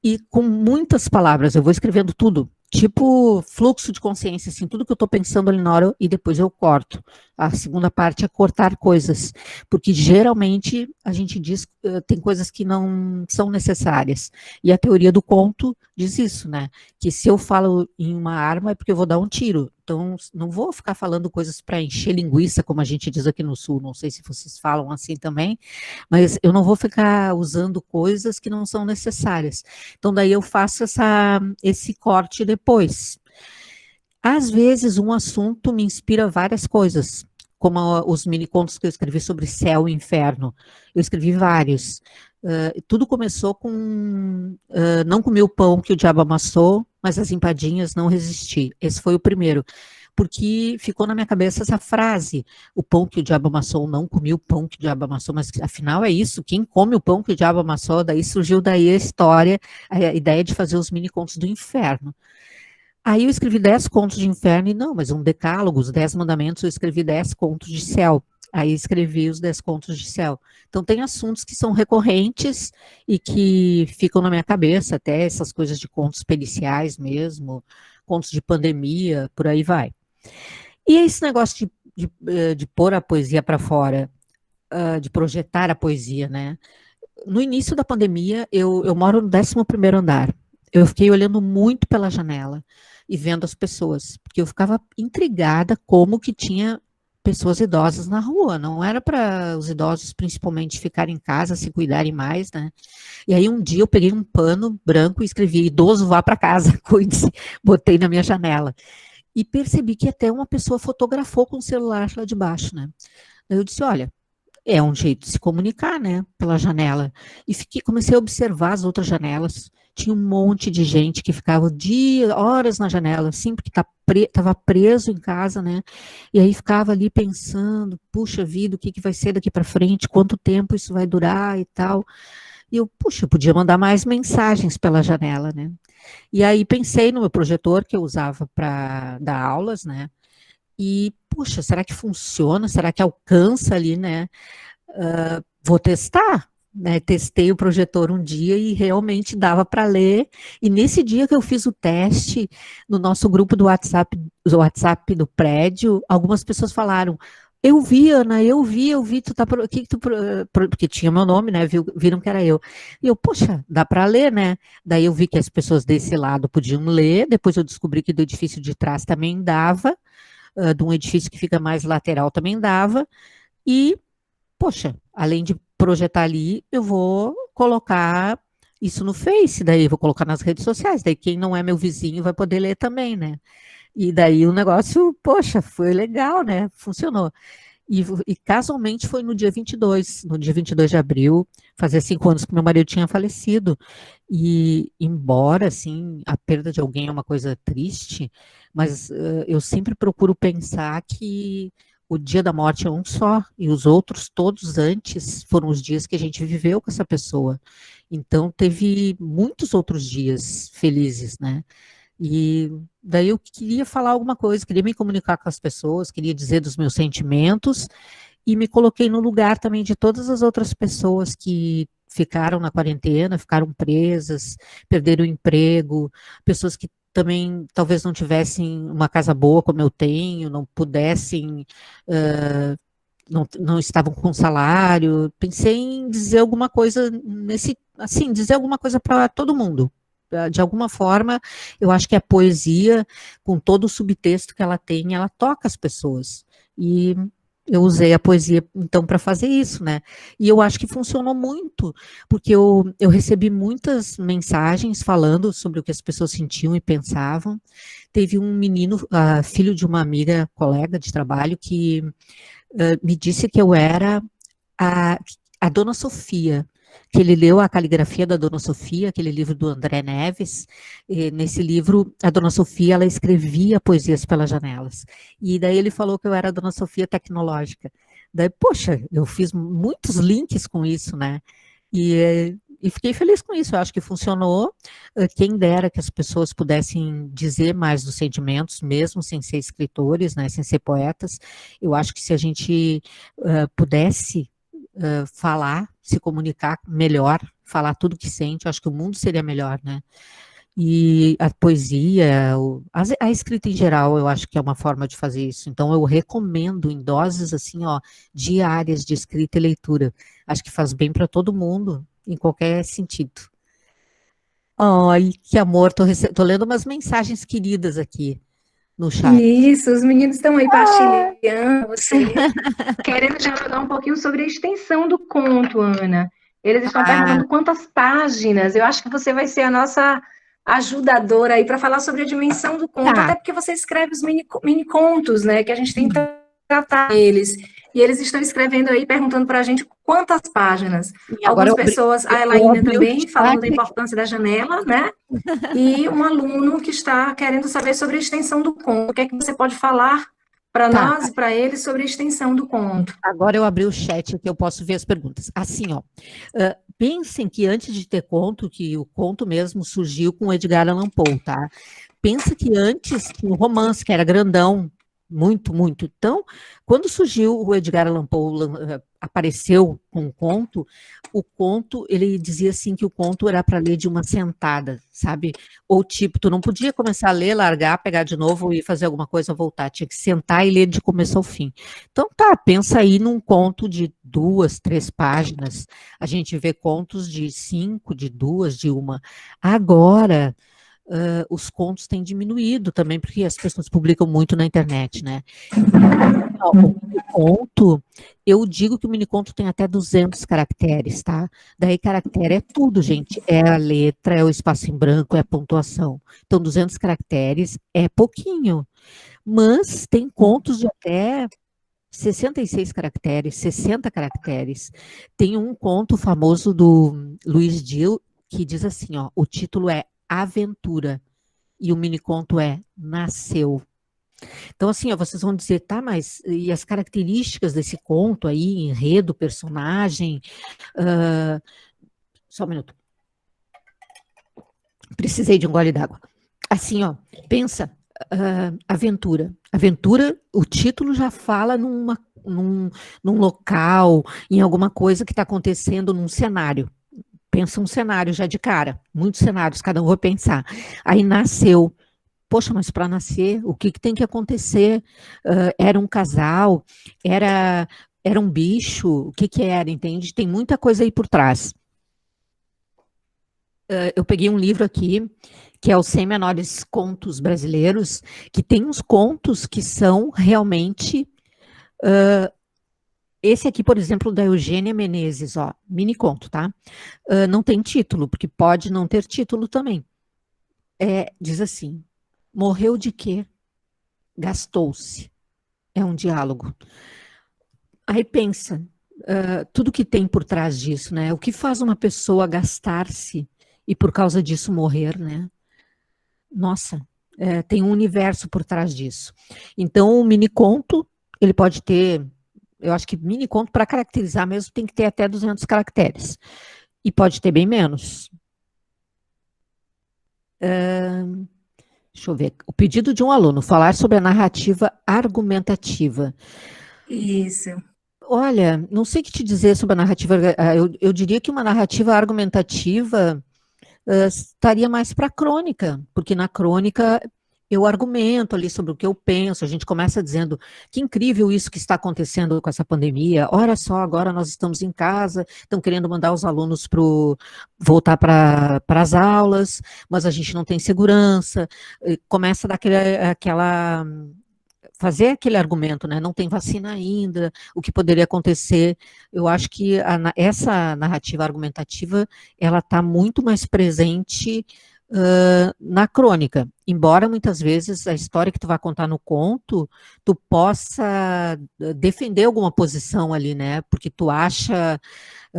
e com muitas palavras, eu vou escrevendo tudo, tipo fluxo de consciência, assim, tudo que eu estou pensando ali na hora e depois eu corto. A segunda parte é cortar coisas, porque geralmente a gente diz tem coisas que não são necessárias. E a teoria do conto diz isso, né? Que se eu falo em uma arma é porque eu vou dar um tiro. Então, não vou ficar falando coisas para encher linguiça, como a gente diz aqui no Sul, não sei se vocês falam assim também, mas eu não vou ficar usando coisas que não são necessárias. Então, daí eu faço esse corte depois. Às vezes, um assunto me inspira várias coisas, como os mini contos que eu escrevi sobre céu e inferno. Eu escrevi vários. Tudo começou com não comi o pão que o diabo amassou, mas as empadinhas não resisti. Esse foi o primeiro. Porque ficou na minha cabeça essa frase: o pão que o diabo amassou, não comi o pão que o diabo amassou, mas afinal é isso, quem come o pão que o diabo amassou? Daí surgiu daí a história, a ideia de fazer os mini contos do inferno. Aí eu escrevi 10 contos de inferno e não, mas um decálogo, os 10 mandamentos, eu escrevi 10 contos de céu. Aí escrevi os 10 contos de céu. Então tem assuntos que são recorrentes e que ficam na minha cabeça, até essas coisas de contos periciais mesmo, contos de pandemia, por aí vai. E esse negócio de pôr a poesia para fora, de projetar a poesia, né? No início da pandemia, eu moro no 11º andar. Eu fiquei olhando muito pela janela e vendo as pessoas, porque eu ficava intrigada como que tinha pessoas idosas na rua. Não era para os idosos, principalmente, ficarem em casa, se cuidarem mais, né? E aí um dia eu peguei um pano branco e escrevi: idoso, vá para casa, cuide-se. Botei na minha janela. E percebi que até uma pessoa fotografou com o celular lá de baixo, né? Eu disse: olha, é um jeito de se comunicar, né? Pela janela. E comecei a observar as outras janelas. Tinha um monte de gente que ficava horas na janela, assim, porque estava preso em casa, né? E aí ficava ali pensando: puxa vida, o que vai ser daqui para frente? Quanto tempo isso vai durar e tal? E eu podia mandar mais mensagens pela janela, né? E aí pensei no meu projetor que eu usava para dar aulas, né? E, puxa, será que funciona? Será que alcança ali, né? Vou testar, né? Testei o projetor um dia e realmente dava para ler. E nesse dia que eu fiz o teste, no nosso grupo do WhatsApp do prédio, algumas pessoas falaram: eu vi, Ana, eu vi, tu tá porque tinha meu nome, né? Viram que era eu. E eu, poxa, dá para ler, né? Daí eu vi que as pessoas desse lado podiam ler, depois eu descobri que do edifício de trás também dava, de um edifício que fica mais lateral também dava, e poxa, além de projetar ali, eu vou colocar isso no Face, daí eu vou colocar nas redes sociais, daí quem não é meu vizinho vai poder ler também, né? E daí o negócio, poxa, foi legal, né? Funcionou. E casualmente foi no dia 22, no dia 22 de abril, fazia 5 anos que meu marido tinha falecido. E embora, assim, a perda de alguém é uma coisa triste, mas eu sempre procuro pensar que o dia da morte é um só, e os outros, todos antes, foram os dias que a gente viveu com essa pessoa. Então, teve muitos outros dias felizes, né? E daí eu queria falar alguma coisa, queria me comunicar com as pessoas, queria dizer dos meus sentimentos, e me coloquei no lugar também de todas as outras pessoas que ficaram na quarentena, ficaram presas, perderam o emprego, pessoas que também talvez não tivessem uma casa boa como eu tenho, não pudessem, não estavam com salário. Pensei em dizer alguma coisa assim, dizer alguma coisa para todo mundo. De alguma forma, eu acho que a poesia, com todo o subtexto que ela tem, ela toca as pessoas. E eu usei a poesia, então, para fazer isso, né? E eu acho que funcionou muito, porque eu recebi muitas mensagens falando sobre o que as pessoas sentiam e pensavam. Teve um menino, filho de uma amiga, colega de trabalho, que me disse que eu era a, a Dona Sofia, que ele leu a caligrafia da Dona Sofia, aquele livro do André Neves. E nesse livro, a Dona Sofia, ela escrevia poesias pelas janelas. E daí ele falou que eu era a Dona Sofia tecnológica. Daí, poxa, eu fiz muitos links com isso, né? E E fiquei feliz com isso, eu acho que funcionou. Quem dera que as pessoas pudessem dizer mais dos sentimentos, mesmo sem ser escritores, né, sem ser poetas. Eu acho que se a gente pudesse falar, se comunicar melhor, falar tudo que sente, eu acho que o mundo seria melhor, né? E a poesia, a escrita em geral, eu acho que é uma forma de fazer isso. Então, eu recomendo em doses assim, ó, diárias de escrita e leitura. Acho que faz bem para todo mundo, em qualquer sentido. Ai, que amor, tô lendo umas mensagens queridas aqui no chat. Isso, os meninos estão aí partilhando você, querendo dialogar um pouquinho sobre a extensão do conto, Ana. Eles estão Ah, perguntando quantas páginas. Eu acho que você vai ser a nossa ajudadora aí para falar sobre a dimensão do conto, tá. até porque você escreve os mini contos, né? Que a gente tem que tratar eles. E eles estão escrevendo aí, perguntando para a gente quantas páginas. E agora Algumas pessoas, a eu Elaína abri o também, falando da chat aqui. importância da janela, né? E um aluno que está querendo saber sobre a extensão do conto. O que é que você pode falar para Tá, nós e para ele sobre a extensão do conto? agora eu abri o chat aqui, eu posso ver as perguntas. Assim, ó, pensem que antes de ter conto, que o conto mesmo surgiu com Edgar Allan Poe, tá? Pensa que antes tinha o romance, que era grandão, muito, muito. Então, quando surgiu o Edgar Allan Poe, apareceu com o conto, ele dizia assim que o conto era para ler de uma sentada, sabe? Ou tipo, tu não podia começar a ler, largar, pegar de novo e fazer alguma coisa, voltar. Tinha que sentar e ler de começo ao fim. Então, tá, pensa aí num conto de 2, 3 páginas. A gente vê contos de 5, de 2, de uma. Agora, os contos têm diminuído também, porque as pessoas publicam muito na internet, né? Ó, o miniconto, eu digo que o miniconto tem até 200 caracteres, tá? Daí caractere é tudo, gente. É a letra, é o espaço em branco, é a pontuação. Então, 200 caracteres é pouquinho. Mas tem contos de até 66 caracteres, 60 caracteres. Tem um conto famoso do Luiz Dill que diz assim, ó, o título é Aventura e o miniconto é Nasceu. Então, assim, ó, vocês vão dizer, tá, mas e as características desse conto aí, enredo, personagem? ah, Só um minuto. Precisei de um gole d'água. Assim, ó, pensa, aventura. Aventura, o título já fala num local, em alguma coisa que está acontecendo num cenário. Pensa um cenário já de cara, muitos cenários, cada um vai pensar. Aí nasceu. Poxa, mas para nascer, o que tem que acontecer? Era um casal? Era um bicho? O que era, entende? Tem muita coisa aí por trás. Eu peguei um livro aqui, que é Os 100 Menores Contos Brasileiros, que tem uns contos que são realmente... esse aqui, por exemplo, da Eugênia Menezes, ó, mini conto, tá? Não tem título, porque pode não ter título também. Diz assim, morreu de quê? Gastou-se. É um diálogo. Aí pensa, tudo que tem por trás disso, né? O que faz uma pessoa gastar-se e por causa disso morrer, né? Nossa, tem um universo por trás disso. Então, o mini conto, ele pode ter, eu acho que mini conto, para caracterizar mesmo, tem que ter até 200 caracteres. E pode ter bem menos. Deixa eu ver. O pedido de um aluno, falar sobre a narrativa argumentativa. Isso. Olha, não sei o que te dizer sobre a narrativa. Eu diria que uma narrativa argumentativa estaria mais para a crônica, porque na crônica eu argumento ali sobre o que eu penso, a gente começa dizendo que incrível isso que está acontecendo com essa pandemia, olha só, agora nós estamos em casa, estão querendo mandar os alunos voltar para as aulas, mas a gente não tem segurança, começa aquela fazer aquele argumento, né? Não tem vacina ainda, o que poderia acontecer. Eu acho que essa narrativa argumentativa ela está muito mais presente na crônica, embora muitas vezes a história que tu vai contar no conto, tu possa defender alguma posição ali, né? Porque tu acha,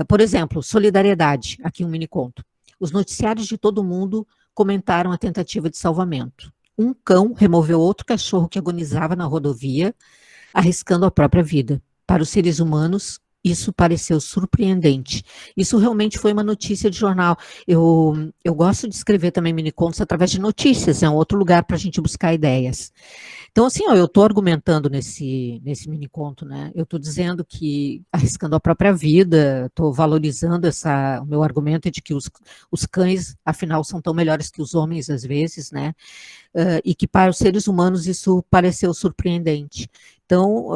por exemplo, solidariedade, aqui um mini conto. Os noticiários de todo mundo comentaram a tentativa de salvamento. Um cão removeu outro cachorro que agonizava na rodovia, arriscando a própria vida. Para os seres humanos, isso pareceu surpreendente. Isso realmente foi uma notícia de jornal. Eu gosto de escrever também minicontos através de notícias, é um outro lugar para a gente buscar ideias. Então, assim, ó, eu estou argumentando nesse miniconto, né? Eu estou dizendo que, arriscando a própria vida, estou valorizando o meu argumento de que os cães, afinal, são tão melhores que os homens, às vezes, né? E que para os seres humanos isso pareceu surpreendente. Então,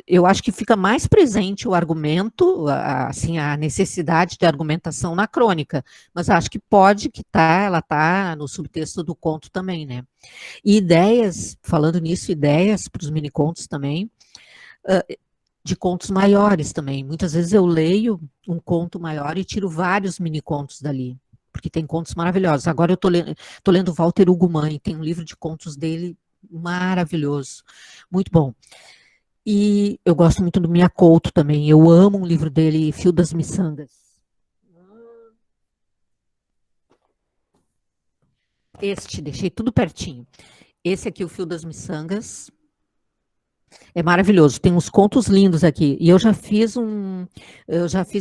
eu acho que fica mais presente o argumento, assim, a necessidade de argumentação na crônica, mas acho que ela está no subtexto do conto também, né? E ideias, falando nisso, ideias para os minicontos também, de contos maiores também. Muitas vezes eu leio um conto maior e tiro vários minicontos dali, porque tem contos maravilhosos. Agora eu tô lendo Walter Hugo Mãe, tem um livro de contos dele maravilhoso, muito bom. E eu gosto muito do Mia Couto também. Eu amo um livro dele, Fio das Miçangas. Deixei tudo pertinho. Esse aqui, o Fio das Miçangas, é maravilhoso. Tem uns contos lindos aqui. E eu já fiz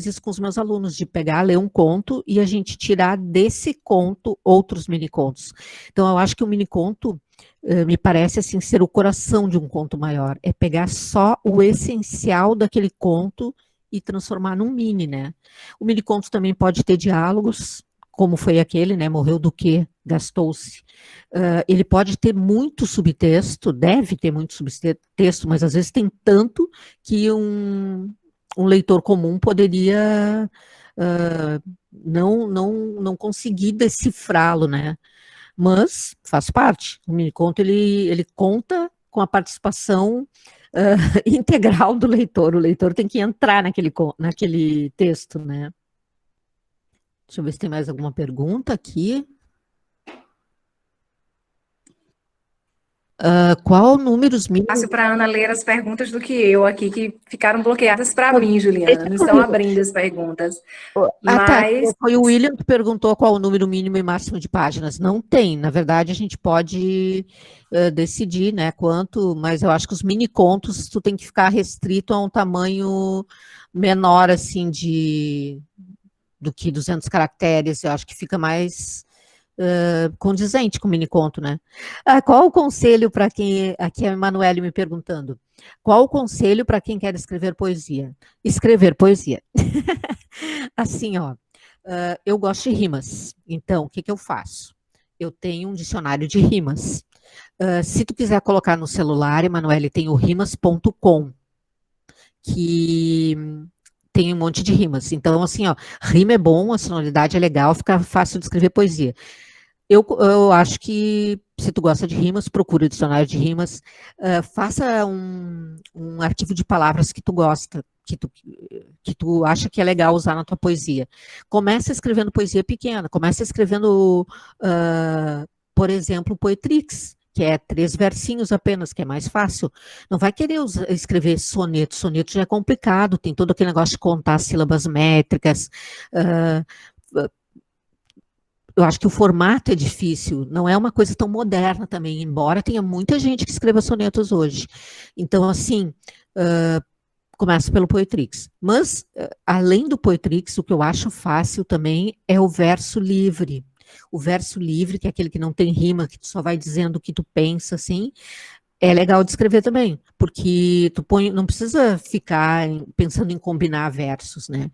isso com os meus alunos, de pegar, ler um conto e a gente tirar desse conto outros minicontos. Então, eu acho que o miniconto me parece assim ser o coração de um conto maior, é pegar só o essencial daquele conto e transformar num mini, né? O mini conto também pode ter diálogos, como foi aquele, né? Morreu do quê? Gastou-se. Ele pode ter muito subtexto, deve ter muito subtexto, mas às vezes tem tanto que um leitor comum poderia não conseguir decifrá-lo, né? Mas faz parte. O miniconto ele conta com a participação integral do leitor. O leitor tem que entrar naquele texto, né? Deixa eu ver se tem mais alguma pergunta aqui. Qual números mínimos? Fácil para a Ana ler as perguntas do que eu aqui, que ficaram bloqueadas para mim, Juliana. Não estão abrindo as perguntas. Tá. Mas Foi o William que perguntou qual o número mínimo e máximo de páginas. Não tem. Na verdade, a gente pode decidir, né, quanto, mas eu acho que os mini contos tu tem que ficar restrito a um tamanho menor, assim, do que 200 caracteres. Eu acho que fica mais condizente com o miniconto, né? Qual o conselho para quem... Aqui é a Emanuele me perguntando. Qual o conselho para quem quer escrever poesia? Escrever poesia. Assim, ó, eu gosto de rimas. Então, o que eu faço? Eu tenho um dicionário de rimas. Se tu quiser colocar no celular, Emanuele, tem o rimas.com, que tem um monte de rimas. Então, assim, ó, rima é bom, a sonoridade é legal, fica fácil de escrever poesia. Eu acho que, se tu gosta de rimas, procura o dicionário de rimas, faça um arquivo de palavras que tu gosta, que tu acha que é legal usar na tua poesia. Começa escrevendo poesia pequena, começa escrevendo, por exemplo, Poetrix, que é 3 versinhos apenas, que é mais fácil. Não vai querer escrever soneto. Soneto já é complicado, tem todo aquele negócio de contar sílabas métricas. Eu acho que o formato é difícil, não é uma coisa tão moderna também, embora tenha muita gente que escreva sonetos hoje. Então, assim, começa pelo Poetrix. Mas, além do Poetrix, o que eu acho fácil também é o verso livre. O verso livre, que é aquele que não tem rima, que tu só vai dizendo o que tu pensa, assim, é legal de escrever também, porque não precisa ficar pensando em combinar versos, né?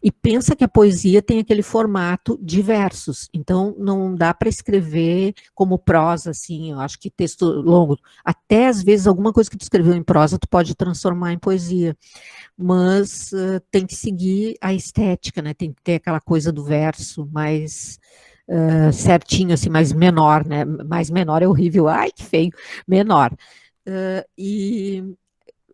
E pensa que a poesia tem aquele formato de versos, então não dá para escrever como prosa, assim, eu acho que texto longo, até às vezes alguma coisa que tu escreveu em prosa tu pode transformar em poesia, mas tem que seguir a estética, né? Tem que ter aquela coisa do verso mais certinho, assim, mais menor, né? Mais menor é horrível, ai que feio, menor. E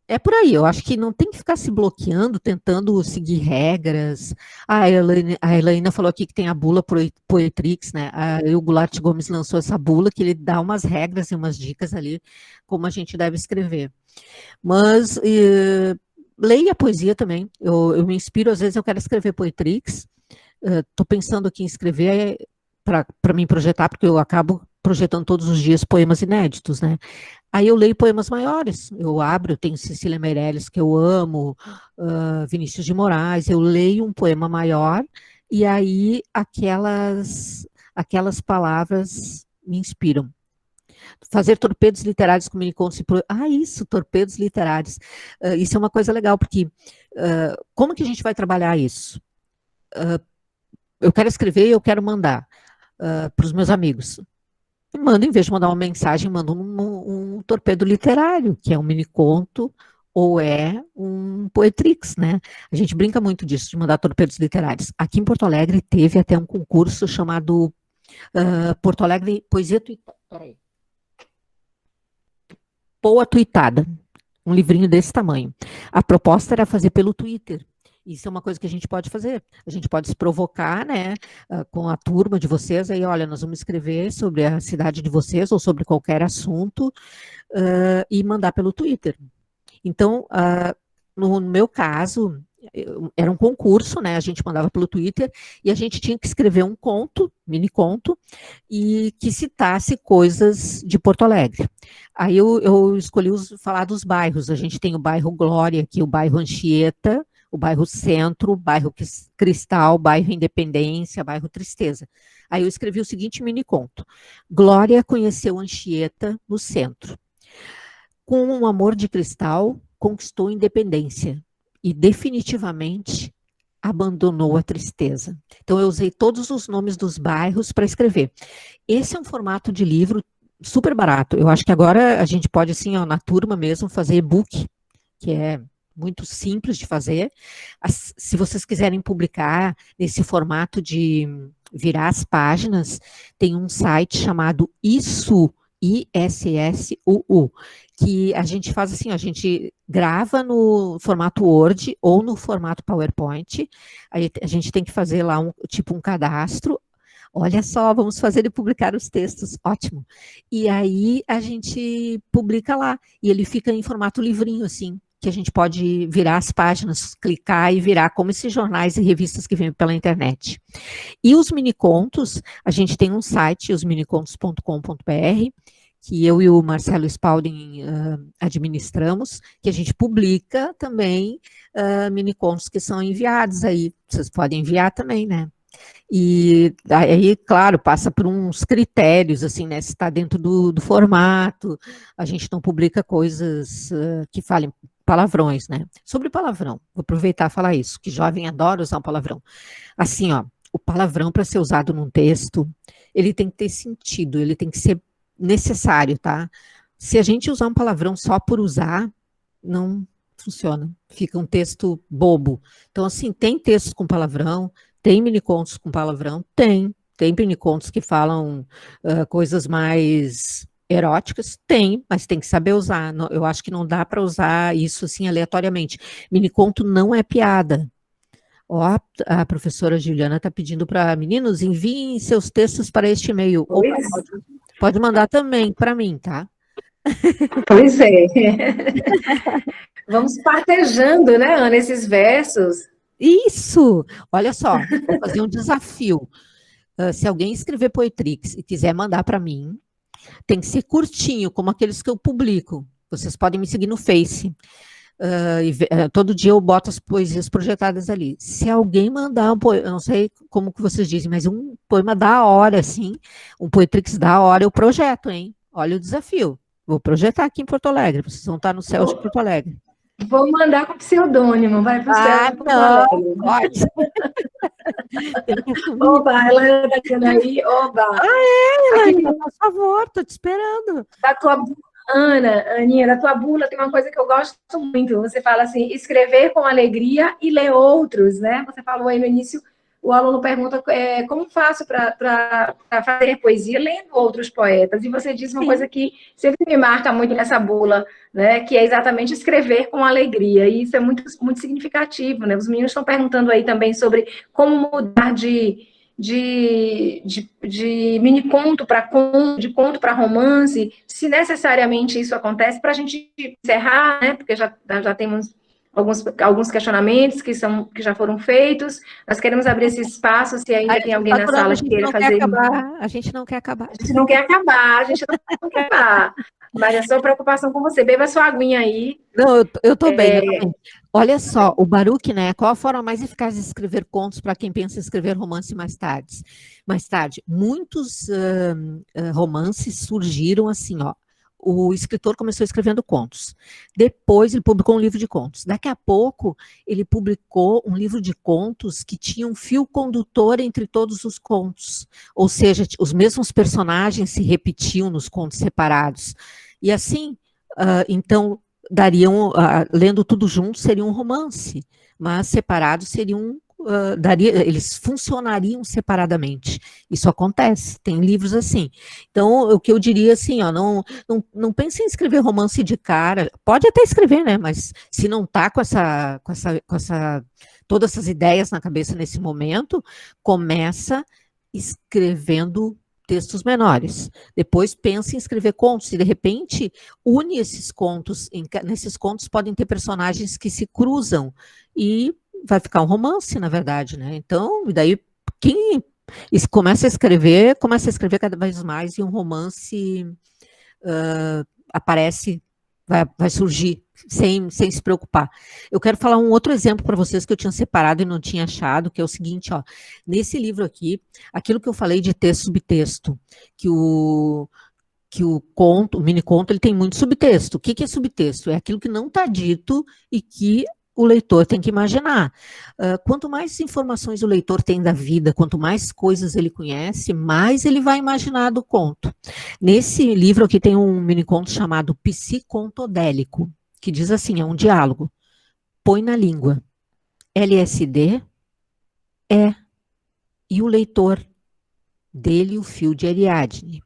é por aí, eu acho que não tem que ficar se bloqueando, tentando seguir regras. A Elaine falou aqui que tem a bula Poetrix, né? O Goulart Gomes lançou essa bula, que ele dá umas regras e umas dicas ali, como a gente deve escrever. Mas leia a poesia também, eu me inspiro, às vezes eu quero escrever Poetrix, estou pensando aqui em escrever para mim projetar, porque eu acabo projetando todos os dias poemas inéditos, né? Aí eu leio poemas maiores, eu tenho Cecília Meirelles, que eu amo, Vinícius de Moraes, eu leio um poema maior, e aí aquelas palavras me inspiram. Fazer torpedos literários com minicontos. Isso, torpedos literários. Isso é uma coisa legal, porque como que a gente vai trabalhar isso? Eu quero escrever, eu quero mandar para os meus amigos. Mando, em vez de mandar uma mensagem, mando um torpedo literário, que é um miniconto ou é um poetrix, né? A gente brinca muito disso, de mandar torpedos literários. Aqui em Porto Alegre teve até um concurso chamado Porto Alegre Poesia Tuitada. Poa Tuitada, um livrinho desse tamanho. A proposta era fazer pelo Twitter. Isso é uma coisa que a gente pode fazer. A gente pode se provocar, né, com a turma de vocês, aí, olha, nós vamos escrever sobre a cidade de vocês ou sobre qualquer assunto e mandar pelo Twitter. Então, no meu caso, era um concurso, né, a gente mandava pelo Twitter e a gente tinha que escrever um conto, mini conto, e que citasse coisas de Porto Alegre. Aí eu escolhi falar dos bairros. A gente tem o bairro Glória aqui, o bairro Anchieta, o bairro Centro, o bairro Cristal, o bairro Independência, o bairro Tristeza. Aí eu escrevi o seguinte mini conto. Glória conheceu Anchieta no centro. Com um amor de cristal, conquistou independência e definitivamente abandonou a tristeza. Então eu usei todos os nomes dos bairros para escrever. Esse é um formato de livro super barato. Eu acho que agora a gente pode, assim, na turma mesmo, fazer e-book, que é muito simples de fazer. Se vocês quiserem publicar nesse formato de virar as páginas, tem um site chamado Issuu, ISSUU, que a gente faz assim, a gente grava no formato Word ou no formato PowerPoint, aí a gente tem que fazer lá um cadastro. Olha só, vamos fazer e publicar os textos, ótimo. E aí a gente publica lá, e ele fica em formato livrinho, assim, que a gente pode virar as páginas, clicar e virar, como esses jornais e revistas que vêm pela internet. E os minicontos, a gente tem um site, osminicontos.com.br, que eu e o Marcelo Spalding administramos, que a gente publica também minicontos que são enviados aí. Vocês podem enviar também, né? E aí, claro, passa por uns critérios, assim, né? Se está dentro do formato, a gente não publica coisas que falem palavrões, né? Sobre palavrão, vou aproveitar e falar isso, que jovem adora usar um palavrão. Assim, ó, o palavrão para ser usado num texto, ele tem que ter sentido, ele tem que ser necessário, tá? Se a gente usar um palavrão só por usar, não funciona, fica um texto bobo. Então, assim, tem textos com palavrão, tem minicontos com palavrão? Tem minicontos que falam coisas mais eróticas? Tem, mas tem que saber usar. Eu acho que não dá para usar isso assim aleatoriamente. Miniconto não é piada. Ó, a professora Juliana está pedindo para meninos, enviem seus textos para este e-mail. Ou pode mandar também para mim, tá? Pois é. Vamos partejando, né, Ana, esses versos. Isso! Olha só, vou fazer um desafio. Se alguém escrever Poetrix e quiser mandar para mim, tem que ser curtinho, como aqueles que eu publico. Vocês podem me seguir no Face. Todo dia eu boto as poesias projetadas ali. Se alguém mandar um poema, não sei como que vocês dizem, mas um poema da hora, assim, um Poetrix da hora, eu projeto, hein? Olha o desafio. Vou projetar aqui em Porto Alegre, vocês vão estar no céu de Porto Alegre. Vou mandar com pseudônimo, vai para o céu de Porto Alegre. Pode. Oba, ela está dizendo aí, oba. Elaine, por favor, estou te esperando. Da tua Aninha, da tua bula tem uma coisa que eu gosto muito. Você fala assim, escrever com alegria e ler outros, né? Você falou aí no início, o aluno pergunta como faço para fazer poesia lendo outros poetas. E você diz uma coisa que sempre me marca muito nessa bula, né? Que é exatamente escrever com alegria. E isso é muito, muito significativo, né? Os meninos estão perguntando aí também sobre como mudar de mini conto para de conto para romance, se necessariamente isso acontece, para a gente encerrar, né? Porque já temos alguns questionamentos que já foram feitos. Nós queremos abrir esse espaço, se ainda tem alguém na sala que queira fazer. A gente não quer acabar. A gente não quer acabar, a gente não quer acabar. Mas é só preocupação com você. Beba sua aguinha aí. Não, eu tô bem, eu tô bem. Olha só, o Baruch, né? Qual a forma mais eficaz de escrever contos para quem pensa em escrever romance mais tarde? Mais tarde, muitos romances surgiram assim, ó. O escritor começou escrevendo contos. Depois ele publicou um livro de contos. Daqui a pouco ele publicou um livro de contos que tinha um fio condutor entre todos os contos. Ou seja, os mesmos personagens se repetiam nos contos separados. E assim, então, dariam, lendo tudo junto, seria um romance, mas separados seriam, eles funcionariam separadamente. Isso acontece, tem livros assim. Então, o que eu diria assim, ó, não pense em escrever romance de cara, pode até escrever, né, mas se não está com todas essas ideias na cabeça nesse momento, começa escrevendo textos menores. Depois pense em escrever contos e, de repente, une esses contos. Nesses contos podem ter personagens que se cruzam e vai ficar um romance, na verdade, né? Então, daí, quem começa a escrever cada vez mais e um romance aparece, vai surgir sem se preocupar. Eu quero falar um outro exemplo para vocês que eu tinha separado e não tinha achado, que é o seguinte, ó, nesse livro aqui, aquilo que eu falei de texto subtexto, que o conto, o mini conto, ele tem muito subtexto. O que é subtexto? É aquilo que não está dito e que o leitor tem que imaginar. Quanto mais informações o leitor tem da vida, quanto mais coisas ele conhece, mais ele vai imaginar do conto. Nesse livro aqui tem um mini conto chamado Psicontodélico, que diz assim, é um diálogo. Põe na língua. LSD é. E o leitor dele, o fio de Ariadne.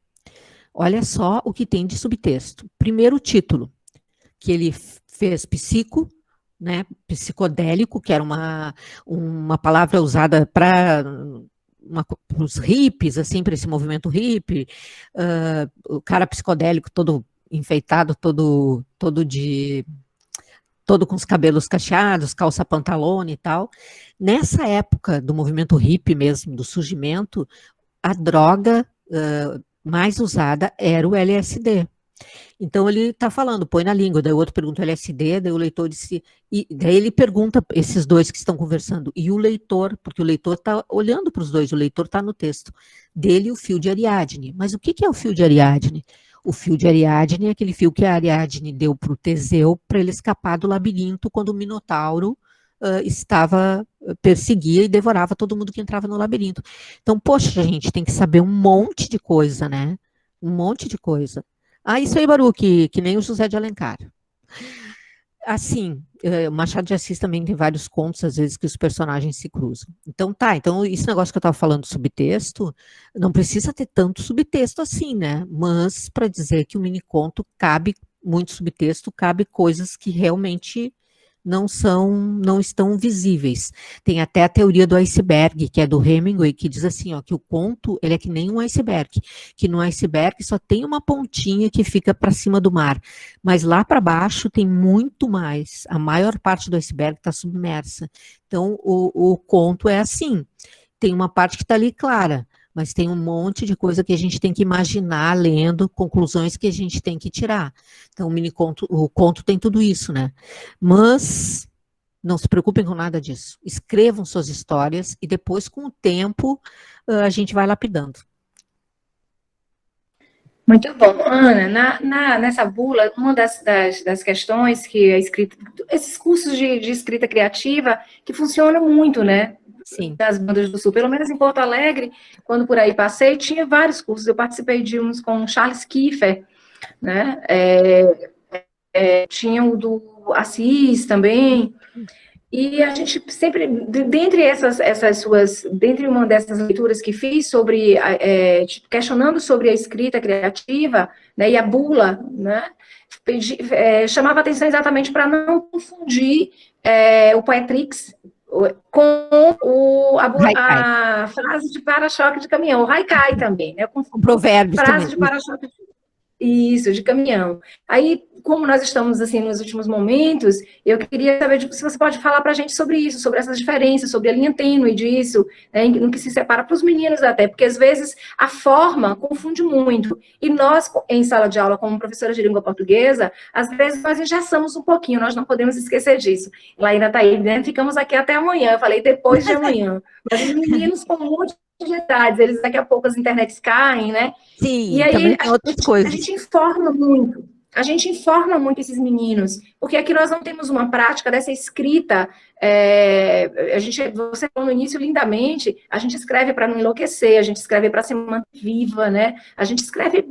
Olha só o que tem de subtexto. Primeiro título, que ele fez psico, né, psicodélico, que era uma palavra usada para os hippies, assim, para esse movimento hippie, o cara psicodélico todo enfeitado, todo com os cabelos cacheados, calça pantalone e tal. Nessa época do movimento hippie mesmo, do surgimento, a droga mais usada era o LSD. Então ele está falando, põe na língua, daí o outro pergunta LSD, daí o leitor disse, e daí ele pergunta, esses dois que estão conversando, e o leitor, porque o leitor está olhando para os dois, o leitor está no texto, dele o fio de Ariadne. Mas o que é o fio de Ariadne? O fio de Ariadne é aquele fio que a Ariadne deu para o Teseu para ele escapar do labirinto quando o Minotauro perseguia e devorava todo mundo que entrava no labirinto. Então, poxa, gente, tem que saber um monte de coisa, né? Um monte de coisa. Isso aí, Baruch, que nem o José de Alencar. Assim, o Machado de Assis também tem vários contos, às vezes, que os personagens se cruzam. Então, então esse negócio que eu estava falando, subtexto, não precisa ter tanto subtexto assim, né? Mas, para dizer que o mini conto cabe muito subtexto, cabe coisas que realmente não estão visíveis. Tem até a teoria do iceberg, que é do Hemingway, que diz assim, ó, que o conto ele é que nem um iceberg, que no iceberg só tem uma pontinha que fica para cima do mar, mas lá para baixo tem muito mais. A maior parte do iceberg está submersa. Então, o conto é assim, tem uma parte que está ali clara, mas tem um monte de coisa que a gente tem que imaginar lendo, conclusões que a gente tem que tirar. Então, o conto tem tudo isso, né? Mas não se preocupem com nada disso. Escrevam suas histórias e depois, com o tempo, a gente vai lapidando. Muito bom. Ana, nessa bula, uma das questões que é escrita, esses cursos de escrita criativa, que funcionam muito, né? Sim. Das bandas do Sul, pelo menos em Porto Alegre, quando por aí passei, tinha vários cursos. Eu participei de uns com Charles Kiefer, né? Tinha o do Assis também. E a gente sempre, dentre uma dessas leituras que fiz sobre, questionando sobre a escrita criativa, né, e a bula, né, chamava atenção exatamente para não confundir o Poetrix com a frase de para-choque de caminhão, o haikai também, né, com provérbios frase também. de para-choque. Isso, de caminhão. Aí, como nós estamos assim nos últimos momentos, eu queria saber se você pode falar para a gente sobre isso, sobre essas diferenças, sobre a linha tênue disso, né, no que se separa para os meninos até, porque às vezes a forma confunde muito. E nós, em sala de aula, como professora de língua portuguesa, às vezes nós engessamos um pouquinho, nós não podemos esquecer disso. Laíra está aí, né? Ficamos aqui até amanhã, eu falei depois de amanhã. Mas os meninos com um monte de idades, eles daqui a pouco as internets caem, né? E Sim, aí também tem outras a coisas. gente informa muito esses meninos, porque aqui nós não temos uma prática dessa escrita. Você falou no início lindamente, a gente escreve para não enlouquecer, a gente escreve para se manter viva, né? A gente escreve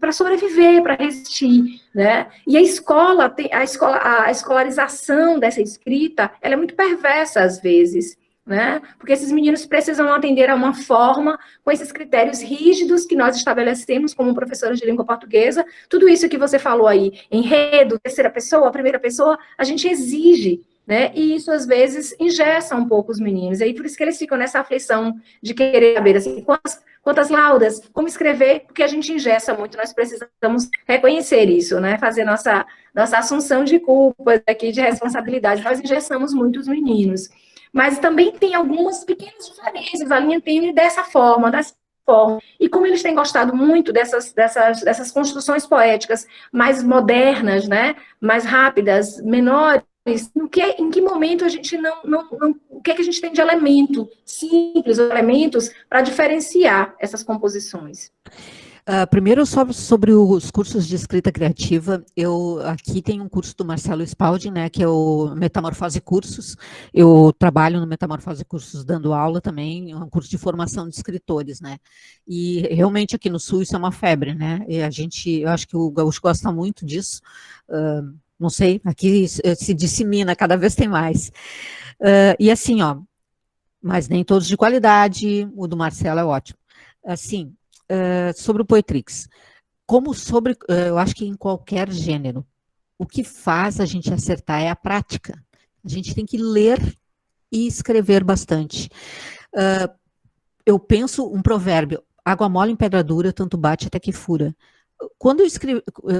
para sobreviver, para resistir, né? E a escolarização dessa escrita, ela é muito perversa às vezes, né? Porque esses meninos precisam atender a uma forma com esses critérios rígidos que nós estabelecemos como professores de língua portuguesa. Tudo isso que você falou aí, enredo, terceira pessoa, primeira pessoa, a gente exige, né? E isso às vezes engessa um pouco os meninos. E aí por isso que eles ficam nessa aflição de querer saber assim, quantas laudas, como escrever, porque a gente engessa muito, nós precisamos reconhecer isso, né? Fazer nossa assunção de culpas aqui, de responsabilidade. Nós engessamos muito os meninos. Mas também tem algumas pequenas diferenças, a linha tênue dessa forma. E como eles têm gostado muito dessas construções poéticas mais modernas, né, mais rápidas, menores, em que momento a gente o que a gente tem de elemento simples, elementos para diferenciar essas composições? Primeiro, sobre os cursos de escrita criativa, eu aqui tenho um curso do Marcelo Spalding, né, que é o Metamorfose Cursos. Eu trabalho no Metamorfose Cursos dando aula também, é um curso de formação de escritores, né. E realmente aqui no Sul isso é uma febre, né. E eu acho que o gaúcho gosta muito disso. Não sei, aqui se dissemina, cada vez tem mais. E assim, ó, mas nem todos de qualidade, o do Marcelo é ótimo. Assim, sobre o Poetrix, eu acho que em qualquer gênero, o que faz a gente acertar é a prática. A gente tem que ler e escrever bastante. Eu penso um provérbio: água mole em pedra dura, tanto bate até que fura.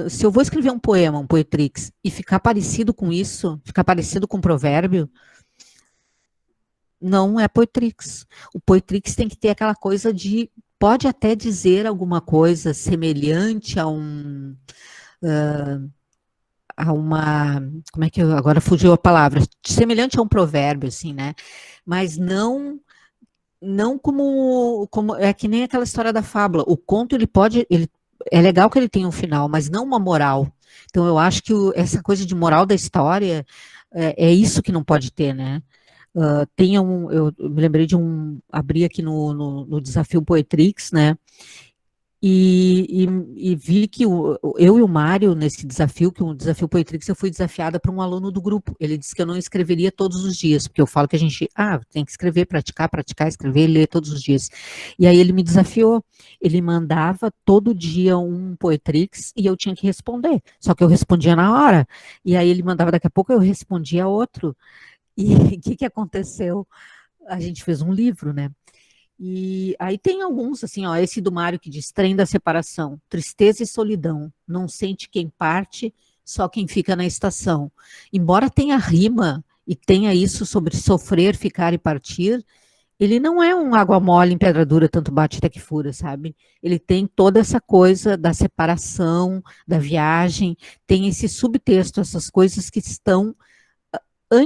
Se eu vou escrever um poema, um Poetrix, e ficar parecido com isso, ficar parecido com um provérbio, não é Poetrix. O Poetrix tem que ter aquela coisa pode até dizer alguma coisa semelhante como é que agora fugiu a palavra, semelhante a um provérbio, assim, né? Mas não como é que nem aquela história da fábula. O conto é legal que ele tenha um final, mas não uma moral. Então eu acho que essa coisa de moral da história é isso que não pode ter, né? Eu me lembrei abri aqui no desafio Poetrix, né? E vi que eu e o Mário, nesse desafio, que o desafio Poetrix, eu fui desafiada por um aluno do grupo. Ele disse que eu não escreveria todos os dias, porque eu falo que a gente tem que escrever, praticar, escrever, ler todos os dias. E aí ele me desafiou. Ele mandava todo dia um Poetrix e eu tinha que responder. Só que eu respondia na hora. E aí ele mandava daqui a pouco, eu respondia outro. E o que aconteceu? A gente fez um livro, né? E aí tem alguns, assim, ó, esse do Mário que diz: trem da separação, tristeza e solidão, não sente quem parte, só quem fica na estação. Embora tenha rima e tenha isso sobre sofrer, ficar e partir, ele não é um água mole em pedra dura, tanto bate até que fura, sabe? Ele tem toda essa coisa da separação, da viagem, tem esse subtexto, essas coisas que estão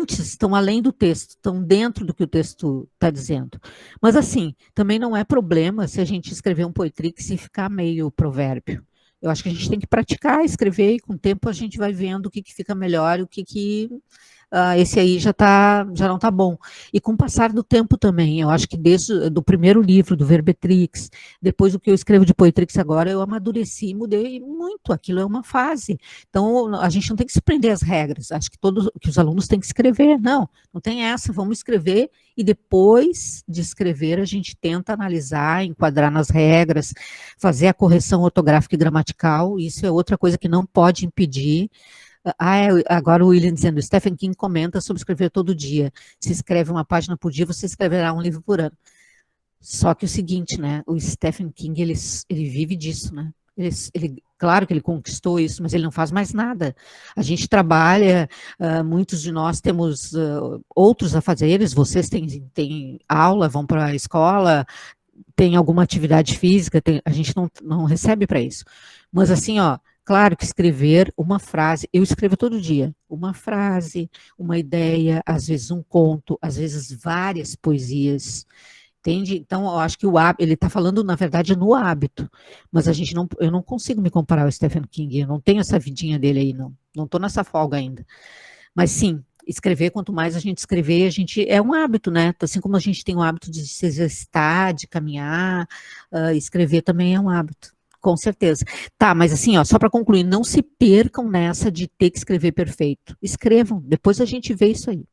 estão além do texto, estão dentro do que o texto está dizendo. Mas, assim, também não é problema se a gente escrever um Poetrix e ficar meio provérbio. Eu acho que a gente tem que praticar, escrever, e com o tempo a gente vai vendo o que fica melhor, o que esse aí já não está bom. E com o passar do tempo também, eu acho que desde do primeiro livro, do Verbetrix, depois do que eu escrevo de Poetrix agora, eu amadureci e mudei muito, aquilo é uma fase. Então, a gente não tem que se prender às regras, acho que os alunos têm que escrever, não tem essa, vamos escrever, e depois de escrever a gente tenta analisar, enquadrar nas regras, fazer a correção ortográfica e gramatical, isso é outra coisa que não pode impedir. Agora o William dizendo: Stephen King comenta sobre escrever todo dia. Se escreve uma página por dia, você escreverá um livro por ano. Só que o seguinte, né? O Stephen King, ele vive disso, né? Claro que ele conquistou isso, mas ele não faz mais nada. A gente trabalha, muitos de nós temos outros afazeres, vocês têm aula, vão para a escola, tem alguma atividade física, a gente não recebe para isso. Mas assim, ó, claro que escrever uma frase, eu escrevo todo dia, uma frase, uma ideia, às vezes um conto, às vezes várias poesias, entende? Então, eu acho que ele está falando, na verdade, no hábito, mas eu não consigo me comparar ao Stephen King, eu não tenho essa vidinha dele aí, não estou nessa folga ainda. Mas sim, escrever, quanto mais a gente escrever, é um hábito, né? Assim como a gente tem o hábito de se exercitar, de caminhar, escrever também é um hábito, com certeza. Tá, mas assim, ó, só para concluir, não se percam nessa de ter que escrever perfeito. Escrevam, depois a gente vê isso aí.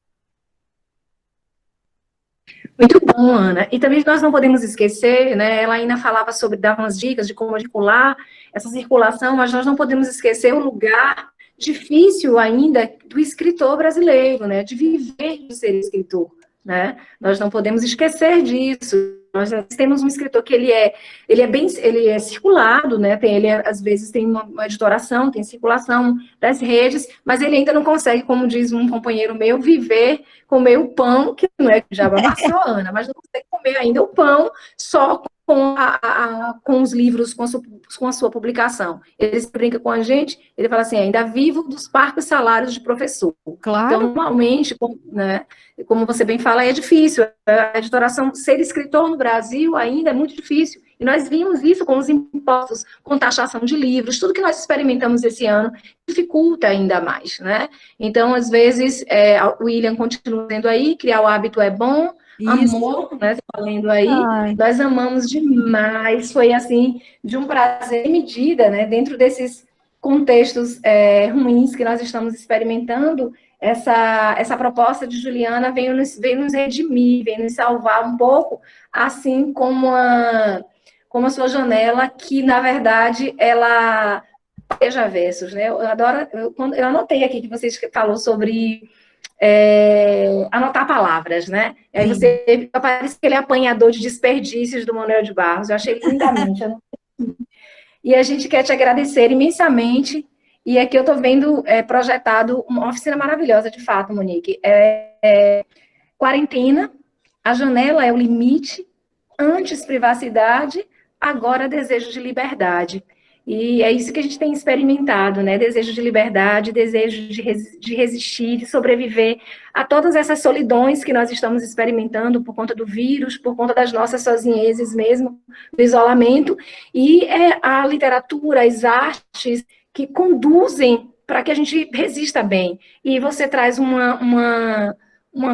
Muito bom, Ana. E também nós não podemos esquecer, né? Ela ainda falava dava umas dicas de como articular essa circulação, mas nós não podemos esquecer o lugar difícil ainda do escritor brasileiro, né? De viver de ser escritor, né? Nós não podemos esquecer disso. Nós temos um escritor que ele é circulado, né? Às vezes tem uma editoração, tem circulação das redes, mas ele ainda não consegue, como diz um companheiro meu, comer o pão, que não é que já amassou, Ana, mas não consegue comer ainda o pão só com os livros, com a sua publicação. Ele brinca com a gente, ele fala assim, ainda vivo dos parcos salários de professor. Claro. Então, normalmente, né, como você bem fala, é difícil. A editoração, ser escritor no Brasil ainda é muito difícil. E nós vimos isso com os impostos, com taxação de livros, tudo que nós experimentamos esse ano dificulta ainda mais, né? Então, às vezes, o William continua dizendo aí, criar o hábito é bom, isso. Amor, né, falando aí, ai, nós amamos demais, foi assim, de um prazer medida, né, dentro desses contextos ruins que nós estamos experimentando, essa proposta de Juliana veio nos redimir, veio nos salvar um pouco, assim como a sua janela, que, na verdade, ela veja versos, né? Eu anotei aqui que vocês falou sobre anotar palavras, né? Aí você parece aquele apanhador de desperdícios do Manuel de Barros, eu achei lindamente. E a gente quer te agradecer imensamente. E aqui eu estou vendo projetado uma oficina maravilhosa, de fato, Monique. Quarentena, a janela é o limite, antes privacidade, agora desejo de liberdade. E é isso que a gente tem experimentado, né? Desejo de liberdade, desejo de resistir, de sobreviver a todas essas solidões que nós estamos experimentando por conta do vírus, por conta das nossas sozinhezes mesmo, do isolamento. E a literatura, as artes que conduzem para que a gente resista bem. E você traz uma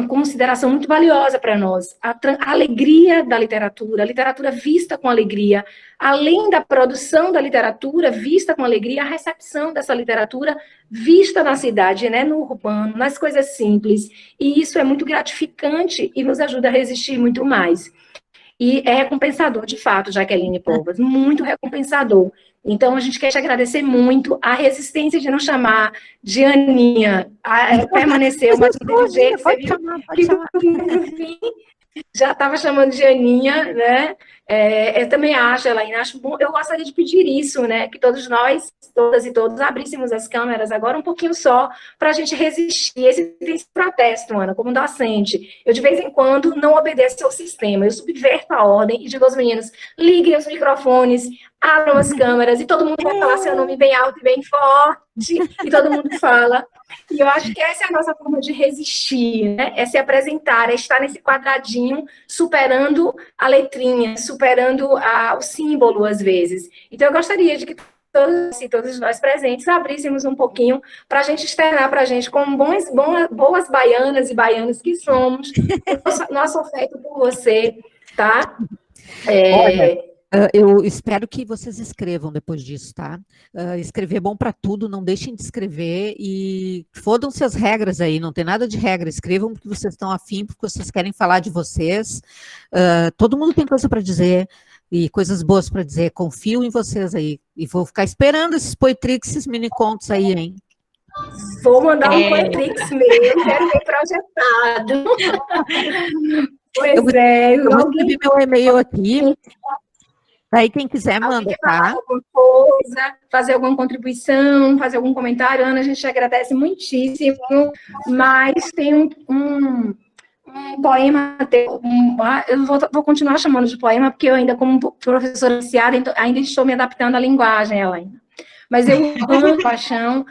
consideração muito valiosa para nós, a alegria da literatura, a literatura vista com alegria, além da produção da literatura vista com alegria, a recepção dessa literatura vista na cidade, né, no urbano, nas coisas simples, e isso é muito gratificante e nos ajuda a resistir muito mais. E é recompensador, de fato, Jaqueline Povas, muito recompensador. Então, a gente quer te agradecer muito. A resistência de não chamar de Aninha permaneceu, mas não teve jeito. Você viu que no fim já estava chamando de Aninha, né? Eu também acho, Elaine, acho bom. Eu gostaria de pedir isso, né? Que todos nós, todas e todos, abríssemos as câmeras agora um pouquinho só, para a gente resistir esse protesto, Ana, como docente. Eu, de vez em quando, não obedeço ao sistema. Eu subverto a ordem e digo aos meninos, liguem os microfones, abram as câmeras, e todo mundo vai falar seu nome bem alto e bem forte, e todo mundo fala. E eu acho que essa é a nossa forma de resistir, né? É se apresentar, é estar nesse quadradinho, superando a letrinha, superando o símbolo, às vezes. Então, eu gostaria de que todos nós presentes abríssemos um pouquinho para a gente externar para a gente, como boas baianas e baianos que somos, nosso afeto por você, tá? Olha, eu espero que vocês escrevam depois disso, tá? Escrever é bom para tudo, não deixem de escrever e fodam-se as regras aí, não tem nada de regra, escrevam porque vocês estão afim, porque vocês querem falar de vocês. Todo mundo tem coisa para dizer e coisas boas para dizer, confio em vocês aí. E vou ficar esperando esses poetrix, esses mini contos aí, hein? Vou mandar um poetrix meu, quero ver projetado. Eu vou escrever meu e-mail aqui. Aí quem quiser Alguém manda, quer falar tá? alguma coisa, fazer alguma contribuição, fazer algum comentário? Ana, a gente agradece muitíssimo, mas tem um poema teu, eu vou continuar chamando de poema, porque eu ainda, como professora iniciada, ainda estou me adaptando à linguagem, Elaine. Mas eu amo paixão,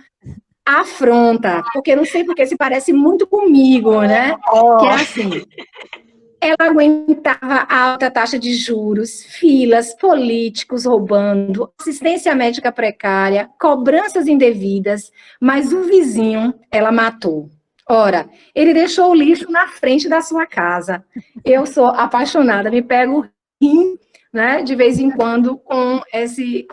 afronta, porque não sei porque se parece muito comigo, né? Que é assim, ela aguentava a alta taxa de juros, filas, políticos roubando, assistência médica precária, cobranças indevidas, mas o vizinho ela matou. Ora, ele deixou o lixo na frente da sua casa. Eu sou apaixonada, me pego rindo, né, de vez em quando com esse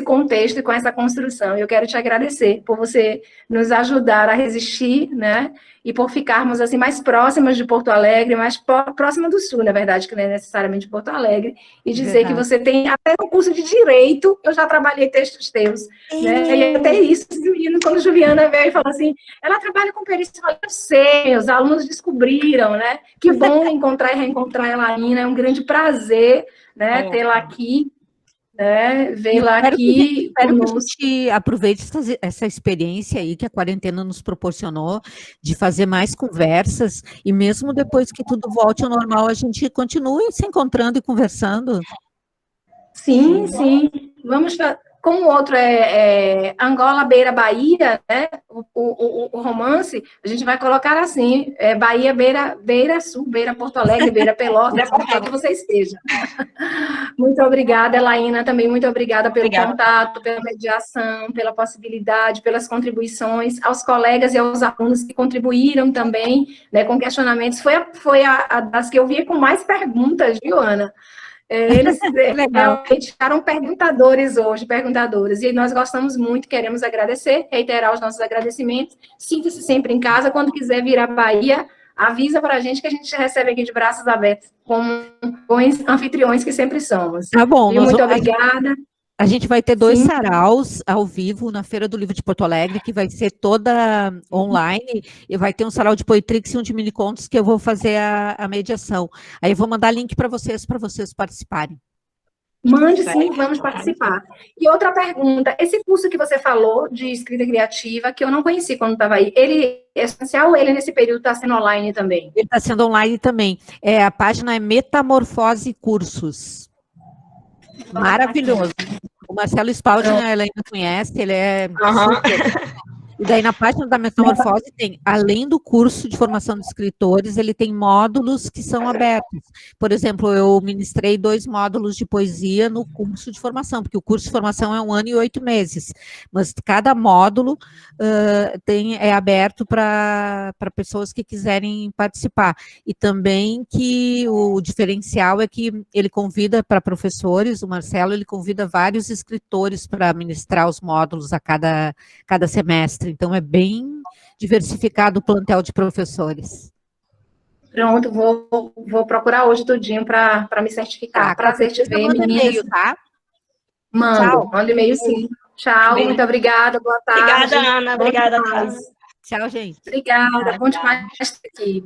contexto e com essa construção. Eu quero te agradecer por você nos ajudar a resistir, né, e por ficarmos assim mais próximas de Porto Alegre, mais próxima do Sul, na verdade, que não é necessariamente Porto Alegre, e dizer que você tem até no curso de Direito, eu já trabalhei textos teus, né? E até isso, os meninos, quando Juliana veio e falou assim, ela trabalha com perícia, eu sei, os alunos descobriram, né? Que bom encontrar e reencontrar a Elaina, é um grande prazer, né, tê-la aqui, né, vê-la aqui espero que a conosco. gente aproveite essa experiência aí que a quarentena nos proporcionou, de fazer mais conversas, e mesmo depois que tudo volte ao normal, a gente continue se encontrando e conversando. Sim, sim. Vamos como o outro é Angola Beira Bahia, né? O romance, a gente vai colocar assim, Bahia Beira Sul, Beira Porto Alegre, Beira Pelotas, onde quer que você esteja. Muito obrigada, Elaina, também muito obrigada pelo contato, pela mediação, pela possibilidade, pelas contribuições, aos colegas e aos alunos que contribuíram também, né, com questionamentos. Foi a das que eu vi com mais perguntas, viu, Ana? Eles realmente ficaram perguntadores hoje, perguntadoras, e nós gostamos muito, queremos agradecer, reiterar os nossos agradecimentos. Sinta-se sempre em casa, quando quiser vir à Bahia, avisa para a gente que a gente recebe aqui de braços abertos, como bons anfitriões que sempre somos. Tá bom, Muito obrigada. A gente vai ter 2 Sim. saraus ao vivo na Feira do Livro de Porto Alegre, que vai ser toda online, e vai ter um sarau de Poetrix e um de minicontos, que eu vou fazer a mediação. Aí eu vou mandar link para vocês participarem. Mande sim, vamos participar. E outra pergunta, esse curso que você falou de escrita criativa, que eu não conheci quando estava aí, ele é essencial ou ele nesse período está sendo online também? Ele está sendo online também. A página é Metamorfose Cursos. Maravilhoso. O Marcelo Spalding, ela ainda conhece, ele é super. E daí na página da Metamorfose tem, além do curso de formação de escritores, ele tem módulos que são abertos. Por exemplo, eu ministrei 2 módulos de poesia no curso de formação, porque o curso de formação é 1 ano e 8 meses, mas cada módulo é aberto para pessoas que quiserem participar. E também que o diferencial é que ele convida para professores, o Marcelo, ele convida vários escritores para ministrar os módulos a cada semestre. Então, é bem diversificado o plantel de professores. Pronto, vou procurar hoje tudinho para me certificar. Prazer te ver, meninas. E-mail, tá? Manda e-mail sim. Tchau, muito obrigada, boa tarde. Obrigada, Ana. Obrigada, Tchau, gente. Obrigada, bom demais estar aqui.